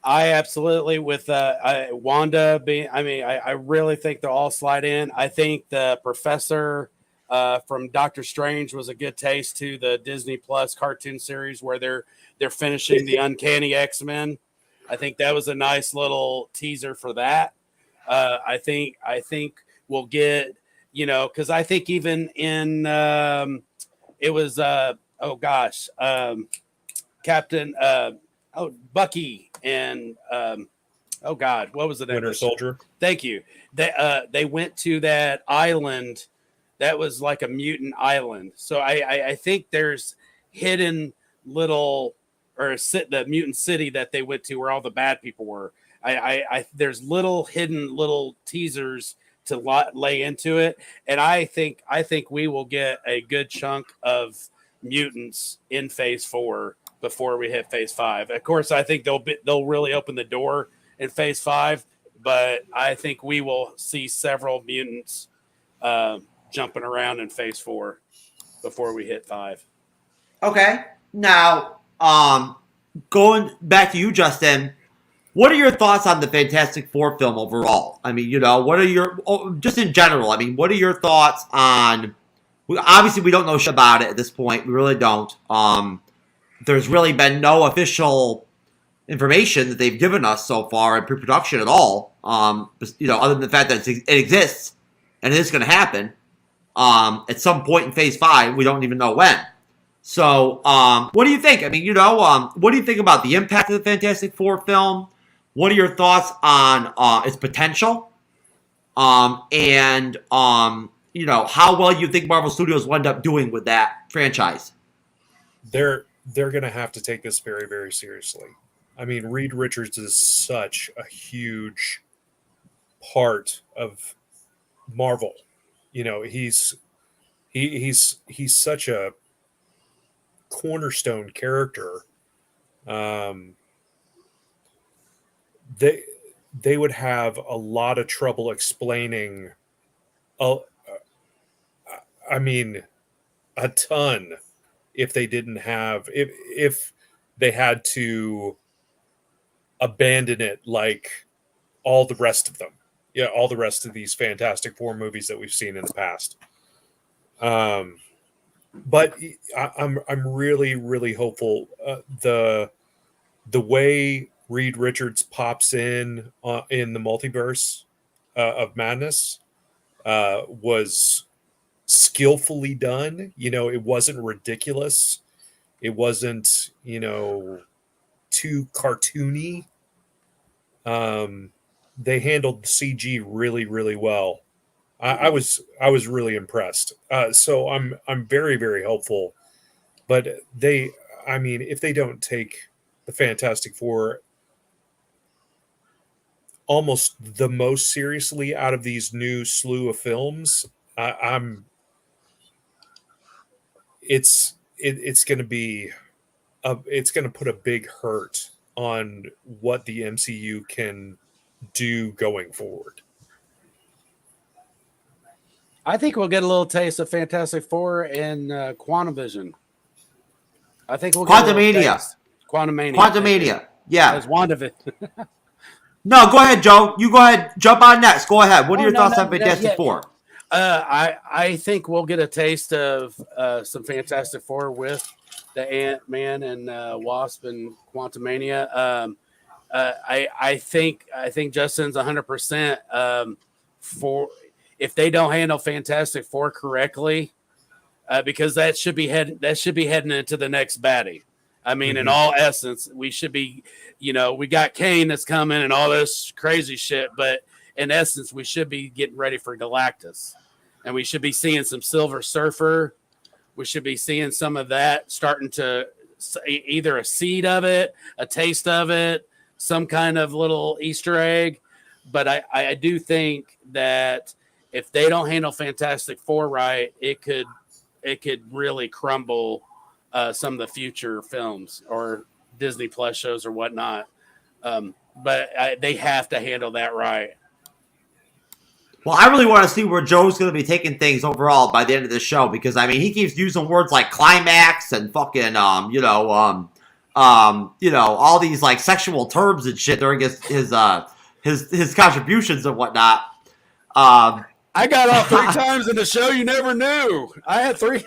I absolutely, with Wanda being, I really think they'll all slide in. I think the professor from Doctor Strange was a good taste to the Disney Plus cartoon series where they're finishing the Uncanny X-Men. I think that was a nice little teaser for that. I think we'll get, because I think even in it was Captain Bucky and what was the name? Winter Soldier. Thank you. They went to that island that was like a mutant island. So I think there's hidden little, or the mutant city that they went to where all the bad people were. There's little hidden little teasers to lay into it, and I think we will get a good chunk of mutants in Phase 4 before we hit Phase 5. Of course, I think they'll really open the door in Phase 5, but I think we will see several mutants jumping around in Phase 4 before we hit 5. Okay. Now, going back to you, Justin, what are your thoughts on the Fantastic Four film overall? What are just in general, what are your thoughts on, obviously we don't know shit about it at this point. We really don't. There's really been no official information that they've given us so far in pre-production at all. Other than the fact that it exists and it is going to happen at some point in Phase 5. We don't even know when. So, what do you think? What do you think about the impact of the Fantastic Four film? What are your thoughts on its potential? And how well you think Marvel Studios will end up doing with that franchise? They're going to have to take this very, very seriously. Reed Richards is such a huge part of Marvel. He's such a cornerstone character. They would have a lot of trouble explaining a ton if they didn't have, if they had to abandon it like all the rest of them. Yeah, all the rest of these Fantastic Four movies that we've seen in the past. But I'm really, really hopeful. The way Reed Richards pops in the multiverse of madness was skillfully done. It wasn't ridiculous. It wasn't, too cartoony. They handled the CG really, really well. I was really impressed. So I'm very, very hopeful. But if they don't take the Fantastic Four almost the most seriously out of these new slew of films, it's going to be it's going to put a big hurt on what the MCU can do going forward. I think we'll get a little taste of Fantastic Four in QuantumVision. I think we'll get Quantumania. Yeah. As WandaVision. No, go ahead, Joe. You go ahead. Jump on next. Go ahead. What are your thoughts on Fantastic Four? I think we'll get a taste of some Fantastic Four with the Ant-Man and Wasp and Quantumania. I think Justin's 100% for if they don't handle Fantastic Four correctly, because that should be heading into the next baddie. I mean, in all essence, we should be, we got Kane that's coming and all this crazy shit, but in essence, we should be getting ready for Galactus, and we should be seeing some Silver Surfer. We should be seeing some of that starting to either a seed of it, a taste of it, some kind of little Easter egg. But I do think that if they don't handle Fantastic Four right, it could really crumble some of the future films or Disney Plus shows or whatnot. But they have to handle that right. Well, I really want to see where Joe's going to be taking things overall by the end of the show, because I mean he keeps using words like climax and fucking all these like sexual terms and shit during his contributions and whatnot. I got off 3 times in the show. You never knew. I had 3.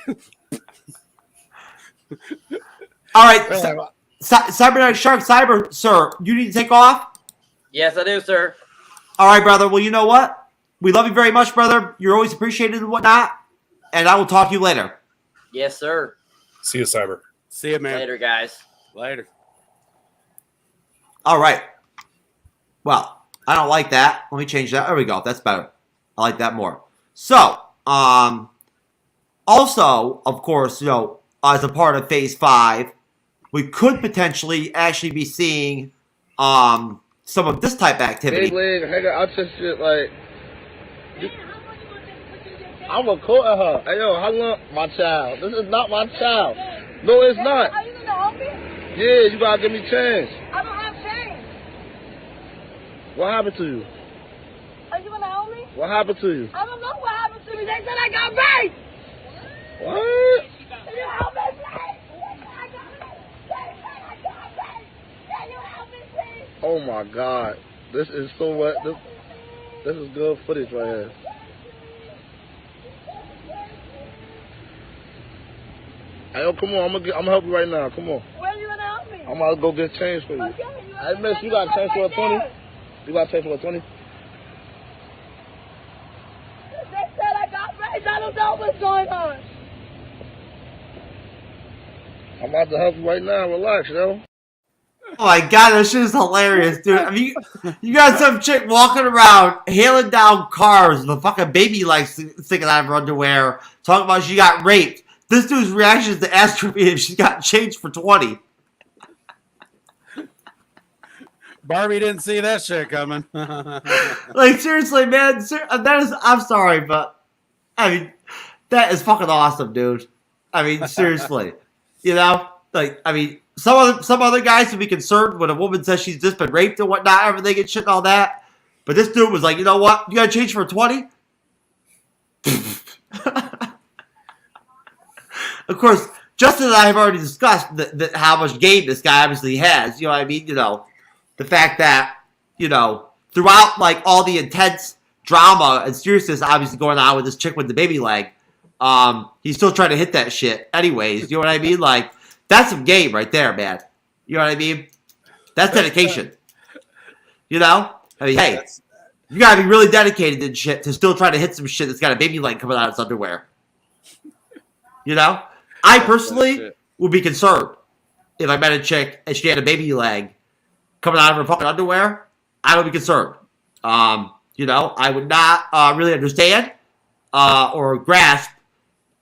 All right, Cybernetic Shark, sir, you need to take off? Yes, I do, sir. All right, brother. Well, you know what? We love you very much, brother. You're always appreciated and whatnot. And I will talk to you later. Yes, sir. See you, Cyber. See you, man. Later, guys. Later. All right. Well, I don't like that. Let me change that. There we go. That's better. I like that more. So, also, of course, as a part of Phase 5, we could potentially actually be seeing some of this type of activity. I just shit like... I'm recording her. Hey, yo, how long? My child. This is not my child. No, it's not. Are you going to help me? Yeah, you got to give me change. I don't have change. What happened to you? Are you going to help me? What happened to you? I don't know what happened to me. They said I got raped. What? Can you help me, please? They said I got raped. Can you help me, please? Oh, my God. This is so what? This is good footage right here. Hey, yo, come on. I'm gonna help you right now. Come on. Where are you going to help me? I'm going to go get change for you. Okay, Hey, miss, you got change for a 20? You got change for a 20? They said I got raped. I don't know what's going on. I'm about to help you right now. Relax, yo. Oh my God, that shit is hilarious, dude. I mean, you got some chick walking around, hailing down cars with a fucking baby like sticking out of her underwear, talking about she got raped. This dude's reaction is to ask her if she got changed for 20. Barbie didn't see that shit coming. Like, seriously, man, I'm sorry, but, I mean, that is fucking awesome, dude. I mean, seriously. Like, I mean, some other guys would be concerned when a woman says she's just been raped and whatnot, everything and shit and all that. But this dude was like, you know what? You got to change for 20? Of course, Justin and I have already discussed how much game this guy obviously has. You know what I mean? The fact that, throughout, like, all the intense drama and seriousness obviously going on with this chick with the baby leg, he's still trying to hit that shit anyways. You know what I mean? Like, that's some game right there, man. You know what I mean? That's dedication. I mean, hey, you gotta be really dedicated and shit to still try to hit some shit that's got a baby leg coming out of its underwear. I personally would be concerned if I met a chick and she had a baby leg coming out of her fucking underwear. I would be concerned. I would not really understand or grasp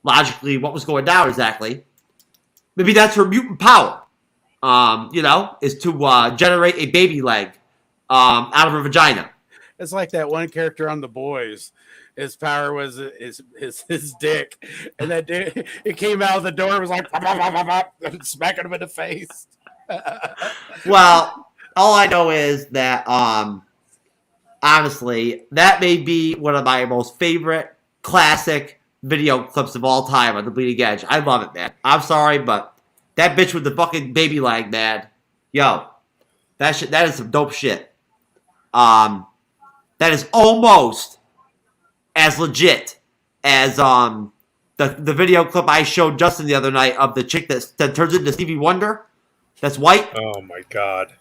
logically what was going down exactly. Maybe that's her mutant power, is to generate a baby leg out of her vagina. It's like that one character on The Boys. His power was his dick, and that dick, it came out of the door. It was like smacking him in the face. Well, all I know is that honestly, that may be one of my most favorite classic video clips of all time on the Bleeding Edge. I love it, man. I'm sorry, but that bitch with the fucking baby leg, man. Yo, that is some dope shit. That is almost as legit as the video clip I showed Justin the other night of the chick that turns into Stevie Wonder. That's white. Oh my god.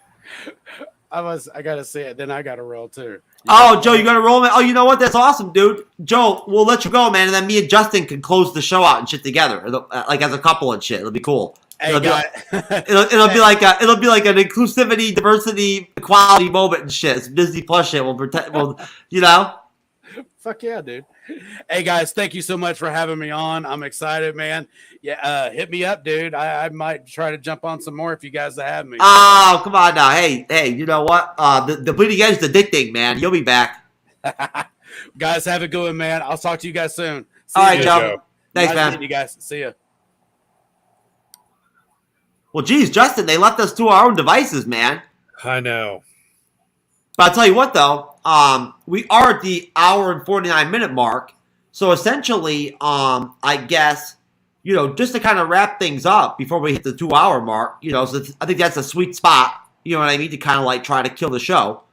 I gotta see it. Then I gotta roll too. Oh, Joe, you got to roll, man. Oh, you know what? That's awesome, dude. Joe, we'll let you go, man, and then me and Justin can close the show out and shit together, like as a couple and shit. It'll be cool. Hey, it'll be like an inclusivity, diversity, equality moment and shit. It's Disney Plus shit. We'll protect. You know. Fuck yeah, dude. Hey guys, thank you so much for having me on. I'm excited, man. Yeah, hit me up, dude. I might try to jump on some more if you guys have me. Oh, come on now. Hey, you know what? The bleeding edge is addicting, man. You'll be back. Guys, have a good one, man. I'll talk to you guys soon. See All right, you. Joe. Thanks, Nice man. meeting you guys. See ya. Well, geez, Justin, they left us to our own devices, man. I know. But I'll tell you what, though, we are at the hour and 49-minute mark. So essentially, I guess, just to kind of wrap things up before we hit the 2-hour mark, so I think that's a sweet spot, you know what I mean, to kind of like try to kill the show.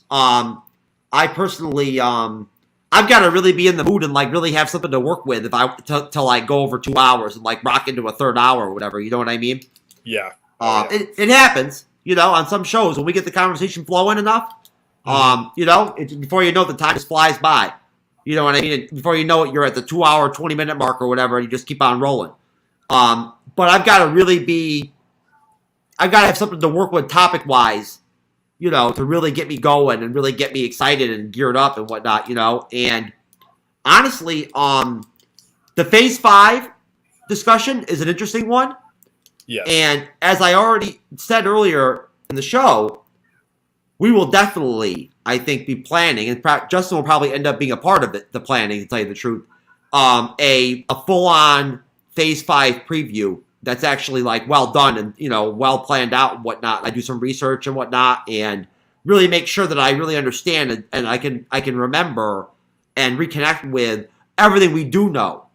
I personally, I've got to really be in the mood and like really have something to work with if to like go over 2 hours and like rock into a third hour or whatever, you know what I mean? Yeah. It happens, on some shows when we get the conversation flowing enough. Before you know it, the time just flies by. You know what I mean? Before you know it, you're at the 2-hour, 20-minute mark or whatever, and you just keep on rolling. But I've got to have something to work with topic-wise, to really get me going and really get me excited and geared up and whatnot, And honestly, the Phase 5 discussion is an interesting one. Yes. And as I already said earlier in the show, we will definitely, I think, be planning, and Justin will probably end up being a part of it, the planning, to tell you the truth, a full-on Phase 5 preview that's actually, like, well done and, well planned out and whatnot. I do some research and whatnot and really make sure that I really understand and I can remember and reconnect with everything we do know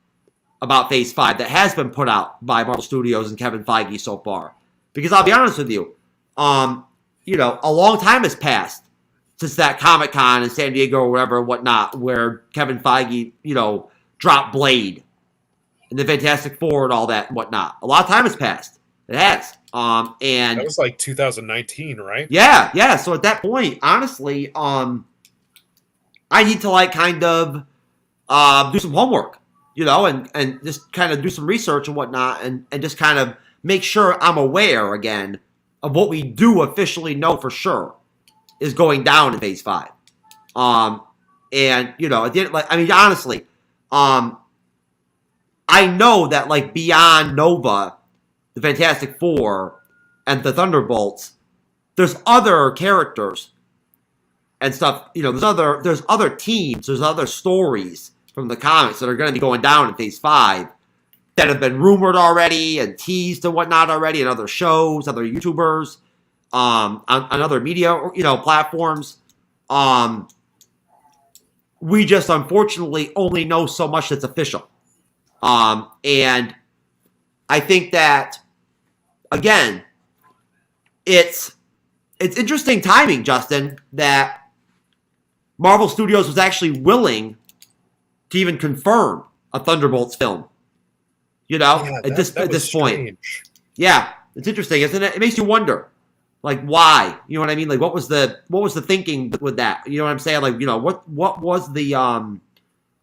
about Phase 5 that has been put out by Marvel Studios and Kevin Feige so far. Because I'll be honest with you, a long time has passed since that Comic-Con in San Diego or whatever and whatnot, where Kevin Feige, dropped Blade and the Fantastic Four and all that and whatnot. A lot of time has passed. It has. And that was like 2019, right? Yeah. So at that point, honestly, I need to like kind of do some homework, and just kind of do some research and whatnot and just kind of make sure I'm aware again of what we do officially know for sure is going down in Phase 5. And, at the end, honestly, I know that, like, beyond Nova, the Fantastic Four, and the Thunderbolts, there's other characters and stuff, there's other teams, there's other stories from the comics that are going to be going down in Phase 5 that have been rumored already and teased and whatnot already in other shows, other YouTubers, on other media, platforms. We just unfortunately only know so much that's official. And I think that, again, it's interesting timing, Justin, that Marvel Studios was actually willing to even confirm a Thunderbolts film. At this point. Yeah, it's interesting, isn't it? It makes you wonder, like, why? You know what I mean? Like, what was the thinking with that? You know what I'm saying? Like, what was the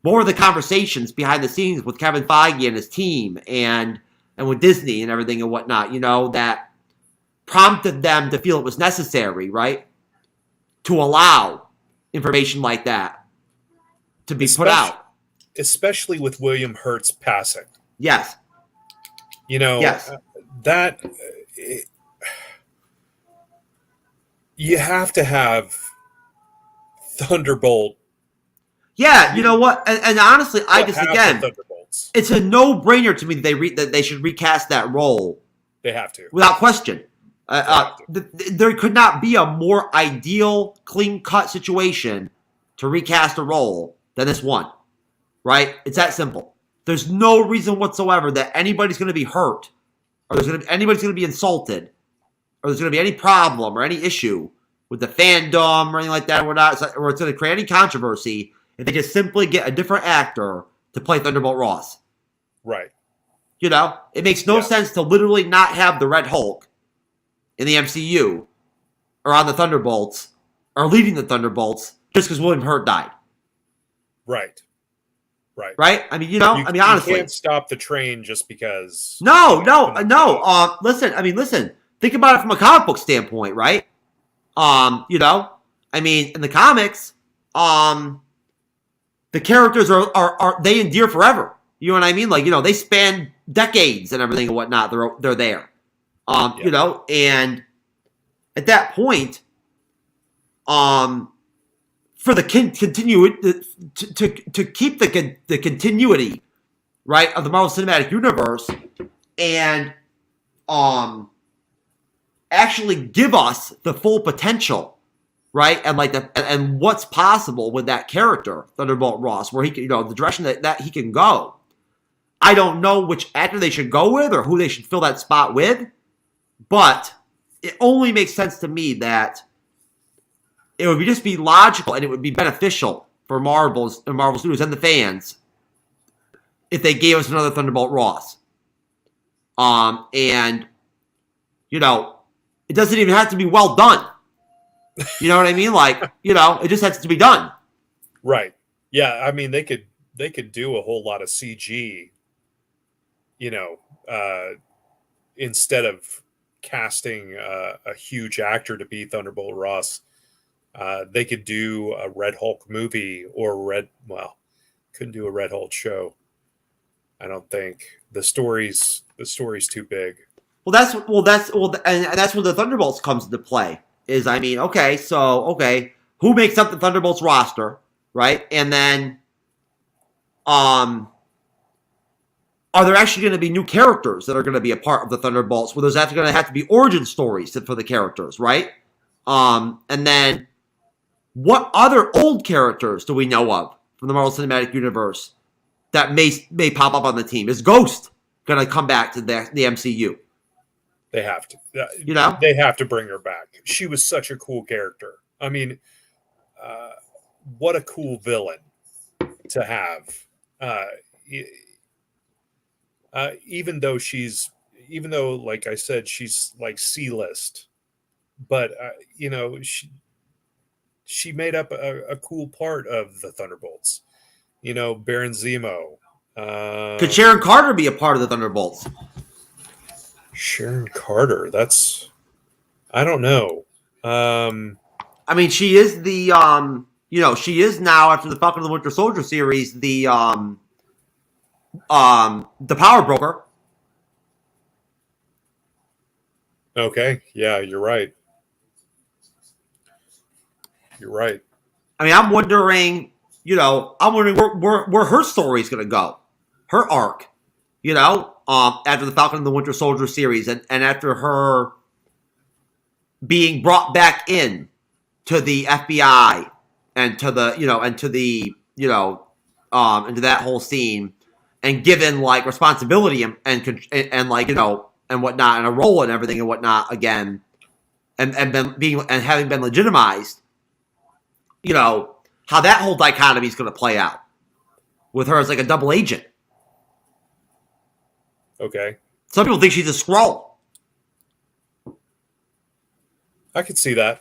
what were the conversations behind the scenes with Kevin Feige and his team and with Disney and everything and whatnot? That prompted them to feel it was necessary, right, to allow information like that to be put out, especially with William Hurt's passing. Yes. Yes. That you have to have Thunderbolt. Yeah, you know what? And honestly, it's a no-brainer to me that they should recast that role. They have to. Without question. There could not be a more ideal, clean-cut situation to recast a role than this one. Right? It's that simple. There's no reason whatsoever that anybody's going to be hurt or anybody's going to be insulted or there's going to be any problem or any issue with the fandom or anything like that or it's going to create any controversy if they just simply get a different actor to play Thunderbolt Ross. Right. You know, it makes no sense to literally not have the Red Hulk in the MCU or on the Thunderbolts or leading the Thunderbolts just because William Hurt died. Right. Right. Right? I mean, honestly. You can't stop the train just because. No. Listen. Think about it from a comic book standpoint, right? In the comics, the characters are they endear forever. You know what I mean? Like, they span decades and everything and whatnot. They're there. And at that point, for the to keep the continuity, right, of the Marvel Cinematic Universe, and actually give us the full potential, right, and what's possible with that character, Thunderbolt Ross, where he can, the direction that he can go. I don't know which actor they should go with or who they should fill that spot with, but it only makes sense to me that it would just be logical and it would be beneficial for Marvel Studios and the fans if they gave us another Thunderbolt Ross. It doesn't even have to be well done. You know what I mean? Like, it just has to be done. Right. Yeah. I mean, they could do a whole lot of CG, instead of casting a huge actor to be Thunderbolt Ross. They could do a Red Hulk movie or couldn't do a Red Hulk show. I don't think the story's too big. And that's where the Thunderbolts comes into play. Is who makes up the Thunderbolts roster, right? And then, are there actually going to be new characters that are going to be a part of the Thunderbolts? Where there's actually going to have to be origin stories for the characters, right? And then, what other old characters do we know of from the Marvel Cinematic Universe that may pop up on the team? Is Ghost going to come back to the MCU? They have to. They have to bring her back. She was such a cool character. I mean, what a cool villain to have. Even though, like I said, she's like C-list, but she made up a cool part of the Thunderbolts. Baron Zemo. Could Sharon Carter be a part of the Thunderbolts? Sharon Carter. I don't know. She is the she is now, after the Falcon and the Winter Soldier series, the power broker. Okay. Yeah, you're right. I'm wondering, where her story is going to go, her arc, after the Falcon and the Winter Soldier series, and after her being brought back in to the FBI and to the, into that whole scene, and given like responsibility and whatnot, and a role and everything and whatnot again, and having been legitimized, how that whole dichotomy is going to play out with her as like a double agent. Okay. Some people think she's a Skrull. I could see that.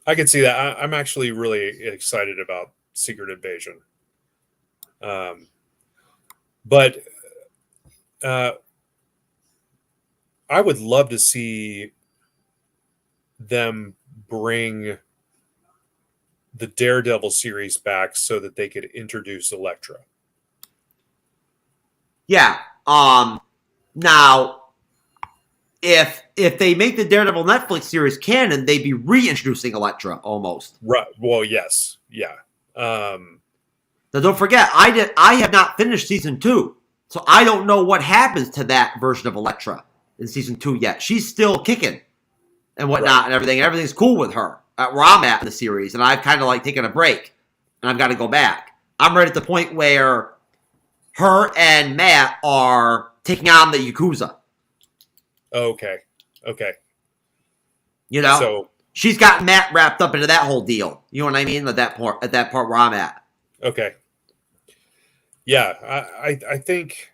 I'm actually really excited about Secret Invasion. But I would love to see them bring the Daredevil series back so that they could introduce Elektra. Yeah. Now, if they make the Daredevil Netflix series canon, they'd be reintroducing Elektra almost. Right. Well, yes. Yeah. Now, don't forget, I have not finished season 2, so I don't know what happens to that version of Elektra in season 2 yet. She's still kicking and whatnot, and everything. Everything's cool with her at where I'm at in the series, and I've kind of like taken a break, and I've got to go back. I'm right at the point where her and Matt are taking on the Yakuza. Okay. So she's got Matt wrapped up into that whole deal. You know what I mean? At that part where I'm at. Okay. Yeah, I think,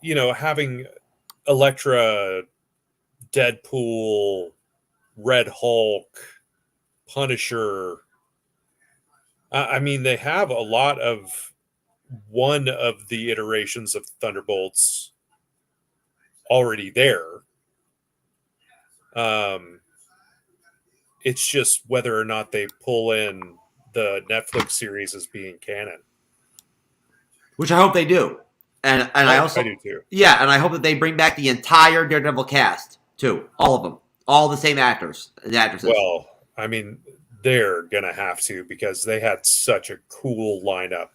having Elektra, Deadpool, Red Hulk, Punisher. I mean, they have a lot of one of the iterations of Thunderbolts already there. It's just whether or not they pull in the Netflix series as being canon, which I hope they do, and I also do too. Yeah, and I hope that they bring back the entire Daredevil cast too, all of them, all the same actors and actresses. Well, I mean, they're gonna have to because they had such a cool lineup.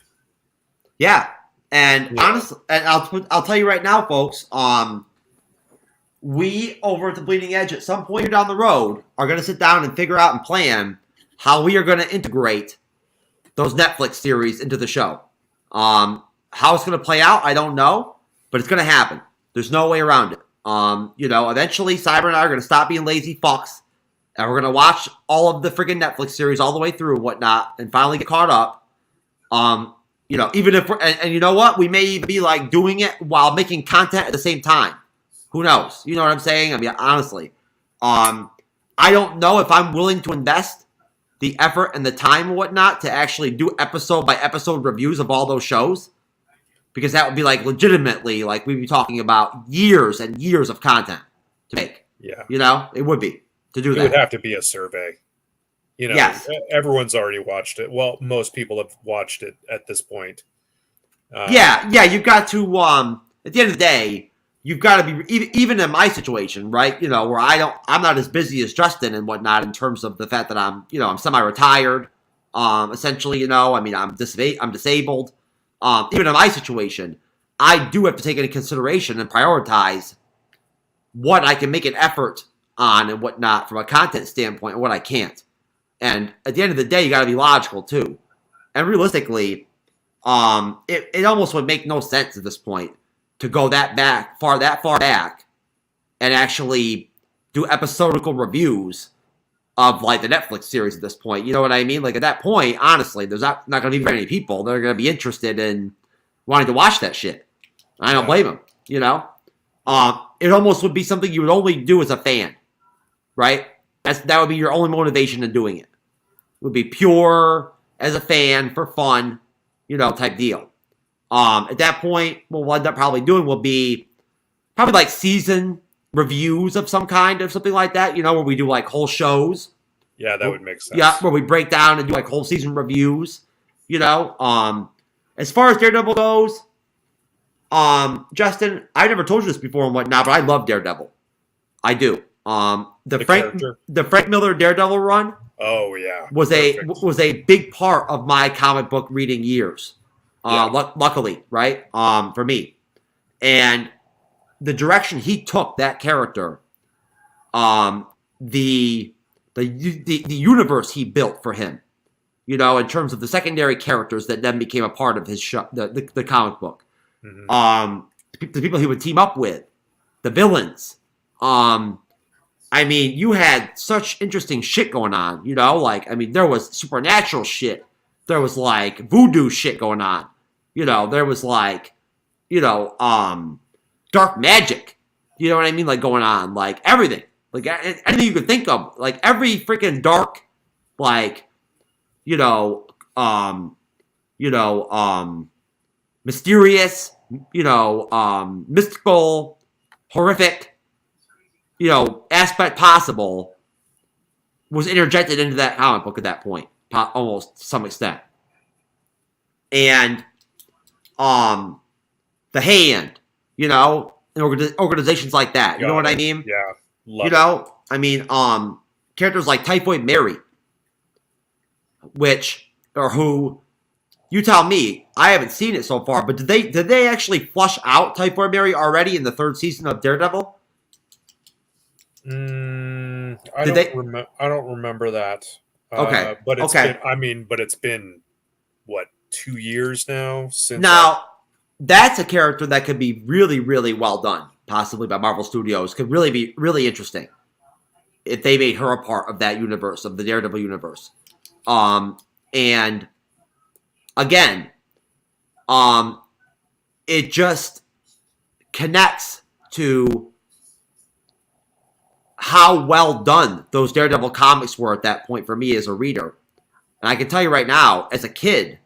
Yeah, and honestly, and I'll tell you right now, folks. We over at the Bleeding Edge at some point down the road are going to sit down and figure out and plan how we are going to integrate those Netflix series into the show. How it's going to play out, I don't know, but it's going to happen. There's no way around it. Eventually, Cyber and I are going to stop being lazy fucks, and we're going to watch all of the freaking Netflix series all the way through and whatnot, and finally get caught up. Even if and you know what, we may even be like doing it while making content at the same time. Who knows? You know what I'm saying? I mean, honestly, I don't know if I'm willing to invest the effort and the time and whatnot to actually do episode by episode reviews of all those shows, because that would be like legitimately like we'd be talking about years and years of content to make. Yeah, it would be to do that. It would have to be a survey. Yes, everyone's already watched it. Well, most people have watched it at this point. You've got to. At the end of the day, you've got to be even in my situation, right? Where I'm not as busy as Justin and whatnot in terms of the fact that I'm semi-retired. Essentially, I mean, I'm disabled. Even in my situation, I do have to take into consideration and prioritize what I can make an effort on and whatnot from a content standpoint, and what I can't. And at the end of the day, you got to be logical too. And realistically, it almost would make no sense at this point to go that far back, and actually do episodical reviews of like the Netflix series at this point. You know what I mean? Like at that point, honestly, there's not going to be very many people that are going to be interested in wanting to watch that shit. I don't blame them. It almost would be something you would only do as a fan, right? That would be your only motivation in doing it. It would be pure as a fan for fun, type deal. At that point, what we'll end up probably doing will be probably like season reviews of some kind or something like that, where we do like whole shows. Yeah, that would make sense. Yeah, where we break down and do like whole season reviews, As far as Daredevil goes, Justin, I never told you this before and whatnot, but I love Daredevil. I do. The Frank Miller Daredevil run. Oh yeah, was a big part of my comic book reading years. Luckily, right? For me, and the direction he took that character, the universe he built for him, in terms of the secondary characters that then became a part of his show, the comic book, the people he would team up with, the villains. I mean, you had such interesting shit going on, there was supernatural shit. There was like voodoo shit going on. There was like, dark magic. You know what I mean? Like going on, like everything. Like anything you could think of. Like every freaking dark, like, mysterious, mystical, horrific, aspect possible was interjected into that comic book at that point, almost to some extent. And the Hand, organizations like that. You know what I mean? Yeah. I mean, characters like Typhoid Mary, who, you tell me, I haven't seen it so far, but did they actually flush out Typhoid Mary already in the 3rd season of Daredevil? I don't remember that. Okay. But it's been what, 2 years now since. Now, that's a character that could be really, really well done, possibly by Marvel Studios. Could really be really interesting if they made her a part of that universe, of the Daredevil universe. And again, it just connects to how well done those Daredevil comics were at that point for me as a reader. And I can tell you right now, as a kid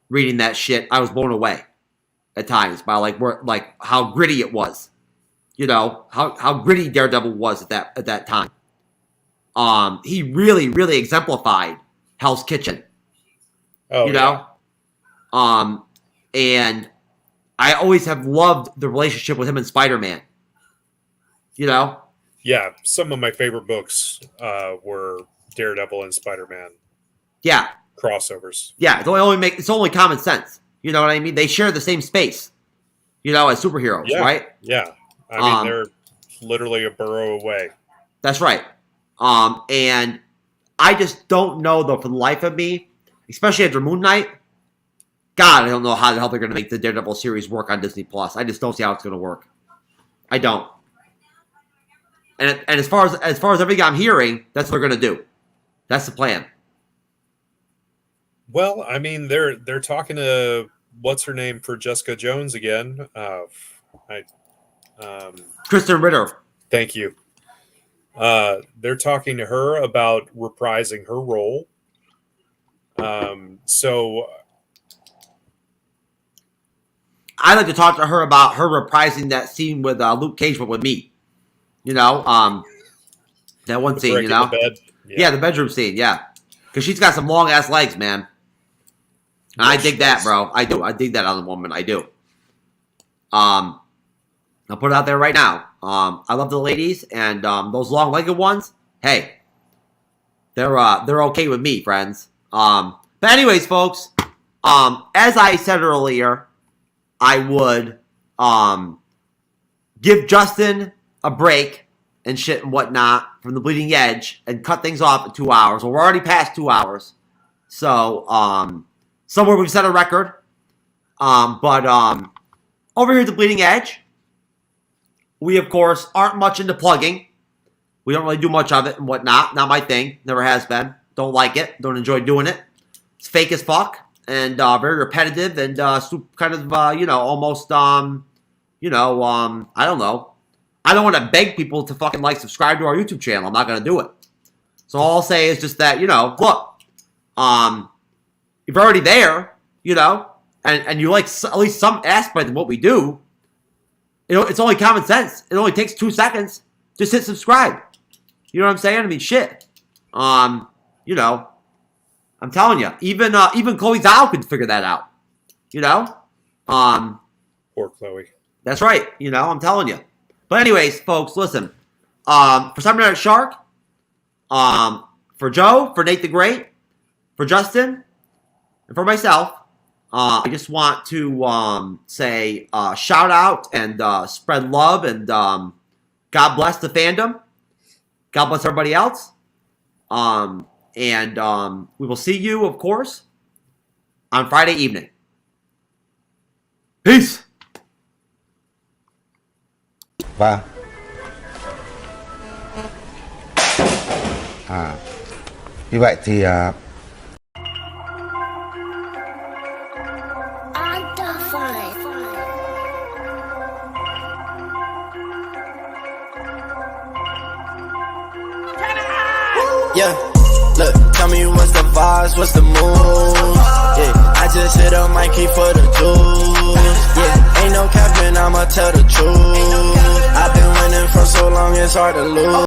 reading that shit, I was blown away at times by like how gritty it was. You know, how gritty Daredevil was at that time. He really, really exemplified Hell's Kitchen. Oh, you know? And I always have loved the relationship with him and Spider-Man. You know? Yeah, some of my favorite books were Daredevil and Spider-Man. Yeah. Crossovers. Yeah, it's only common sense. You know what I mean? They share the same space, you know, as superheroes, right? Yeah. I mean, they're literally a borough away. That's right. And I just don't know, though, for the life of me, especially after Moon Knight, God, I don't know how the hell they're going to make the Daredevil series work on Disney+. I just don't see how it's going to work. I don't. And as far as everything I'm hearing, that's what they're going to do. That's the plan. Well, I mean, they're talking to what's her name for Jessica Jones again. Kristen Ritter. Thank you. They're talking to her about reprising her role. So I'd like to talk to her about her reprising that scene with Luke Cage, but with me. You know, that one scene, you know? The bed. Yeah, the bedroom scene, yeah. Because she's got some long-ass legs, man. And I dig that, bro. I do. I dig that on the woman. I do. I'll put it out there right now. I love the ladies, and those long-legged ones, hey, they're okay with me, friends. But anyways, folks, as I said earlier, I would give Justin a break and shit and whatnot from the Bleeding Edge and cut things off at 2 hours. Well, we're already past 2 hours. So, somewhere we've set a record. But over here at the Bleeding Edge, we, of course, aren't much into plugging. We don't really do much of it and whatnot. Not my thing. Never has been. Don't like it. Don't enjoy doing it. It's fake as fuck and very repetitive and kind of, almost, I don't know. I don't want to beg people to fucking subscribe to our YouTube channel. I'm not going to do it. So all I'll say is just that, look, if you're already there, and you like at least some aspect of what we do, it's only common sense. It only takes 2 seconds. Just hit subscribe. You know what I'm saying? I mean, shit. I'm telling you, even Chloe Zhao could figure that out. Poor Chloe. That's right. I'm telling you. But anyways, folks, listen. For Cyberneticshark, for Joe, for Nate the Great, for Justin, and for myself, I just want to say shout out and spread love and God bless the fandom. God bless everybody else. And we will see you, of course, on Friday evening. Peace. Và như vậy thì yeah, look, tell me what's the vibes, what's the mood? Yeah, I just hit a Mikey for the juice. Yeah, ain't no capping, I'ma tell the truth. I've been winning for so long, it's hard to lose.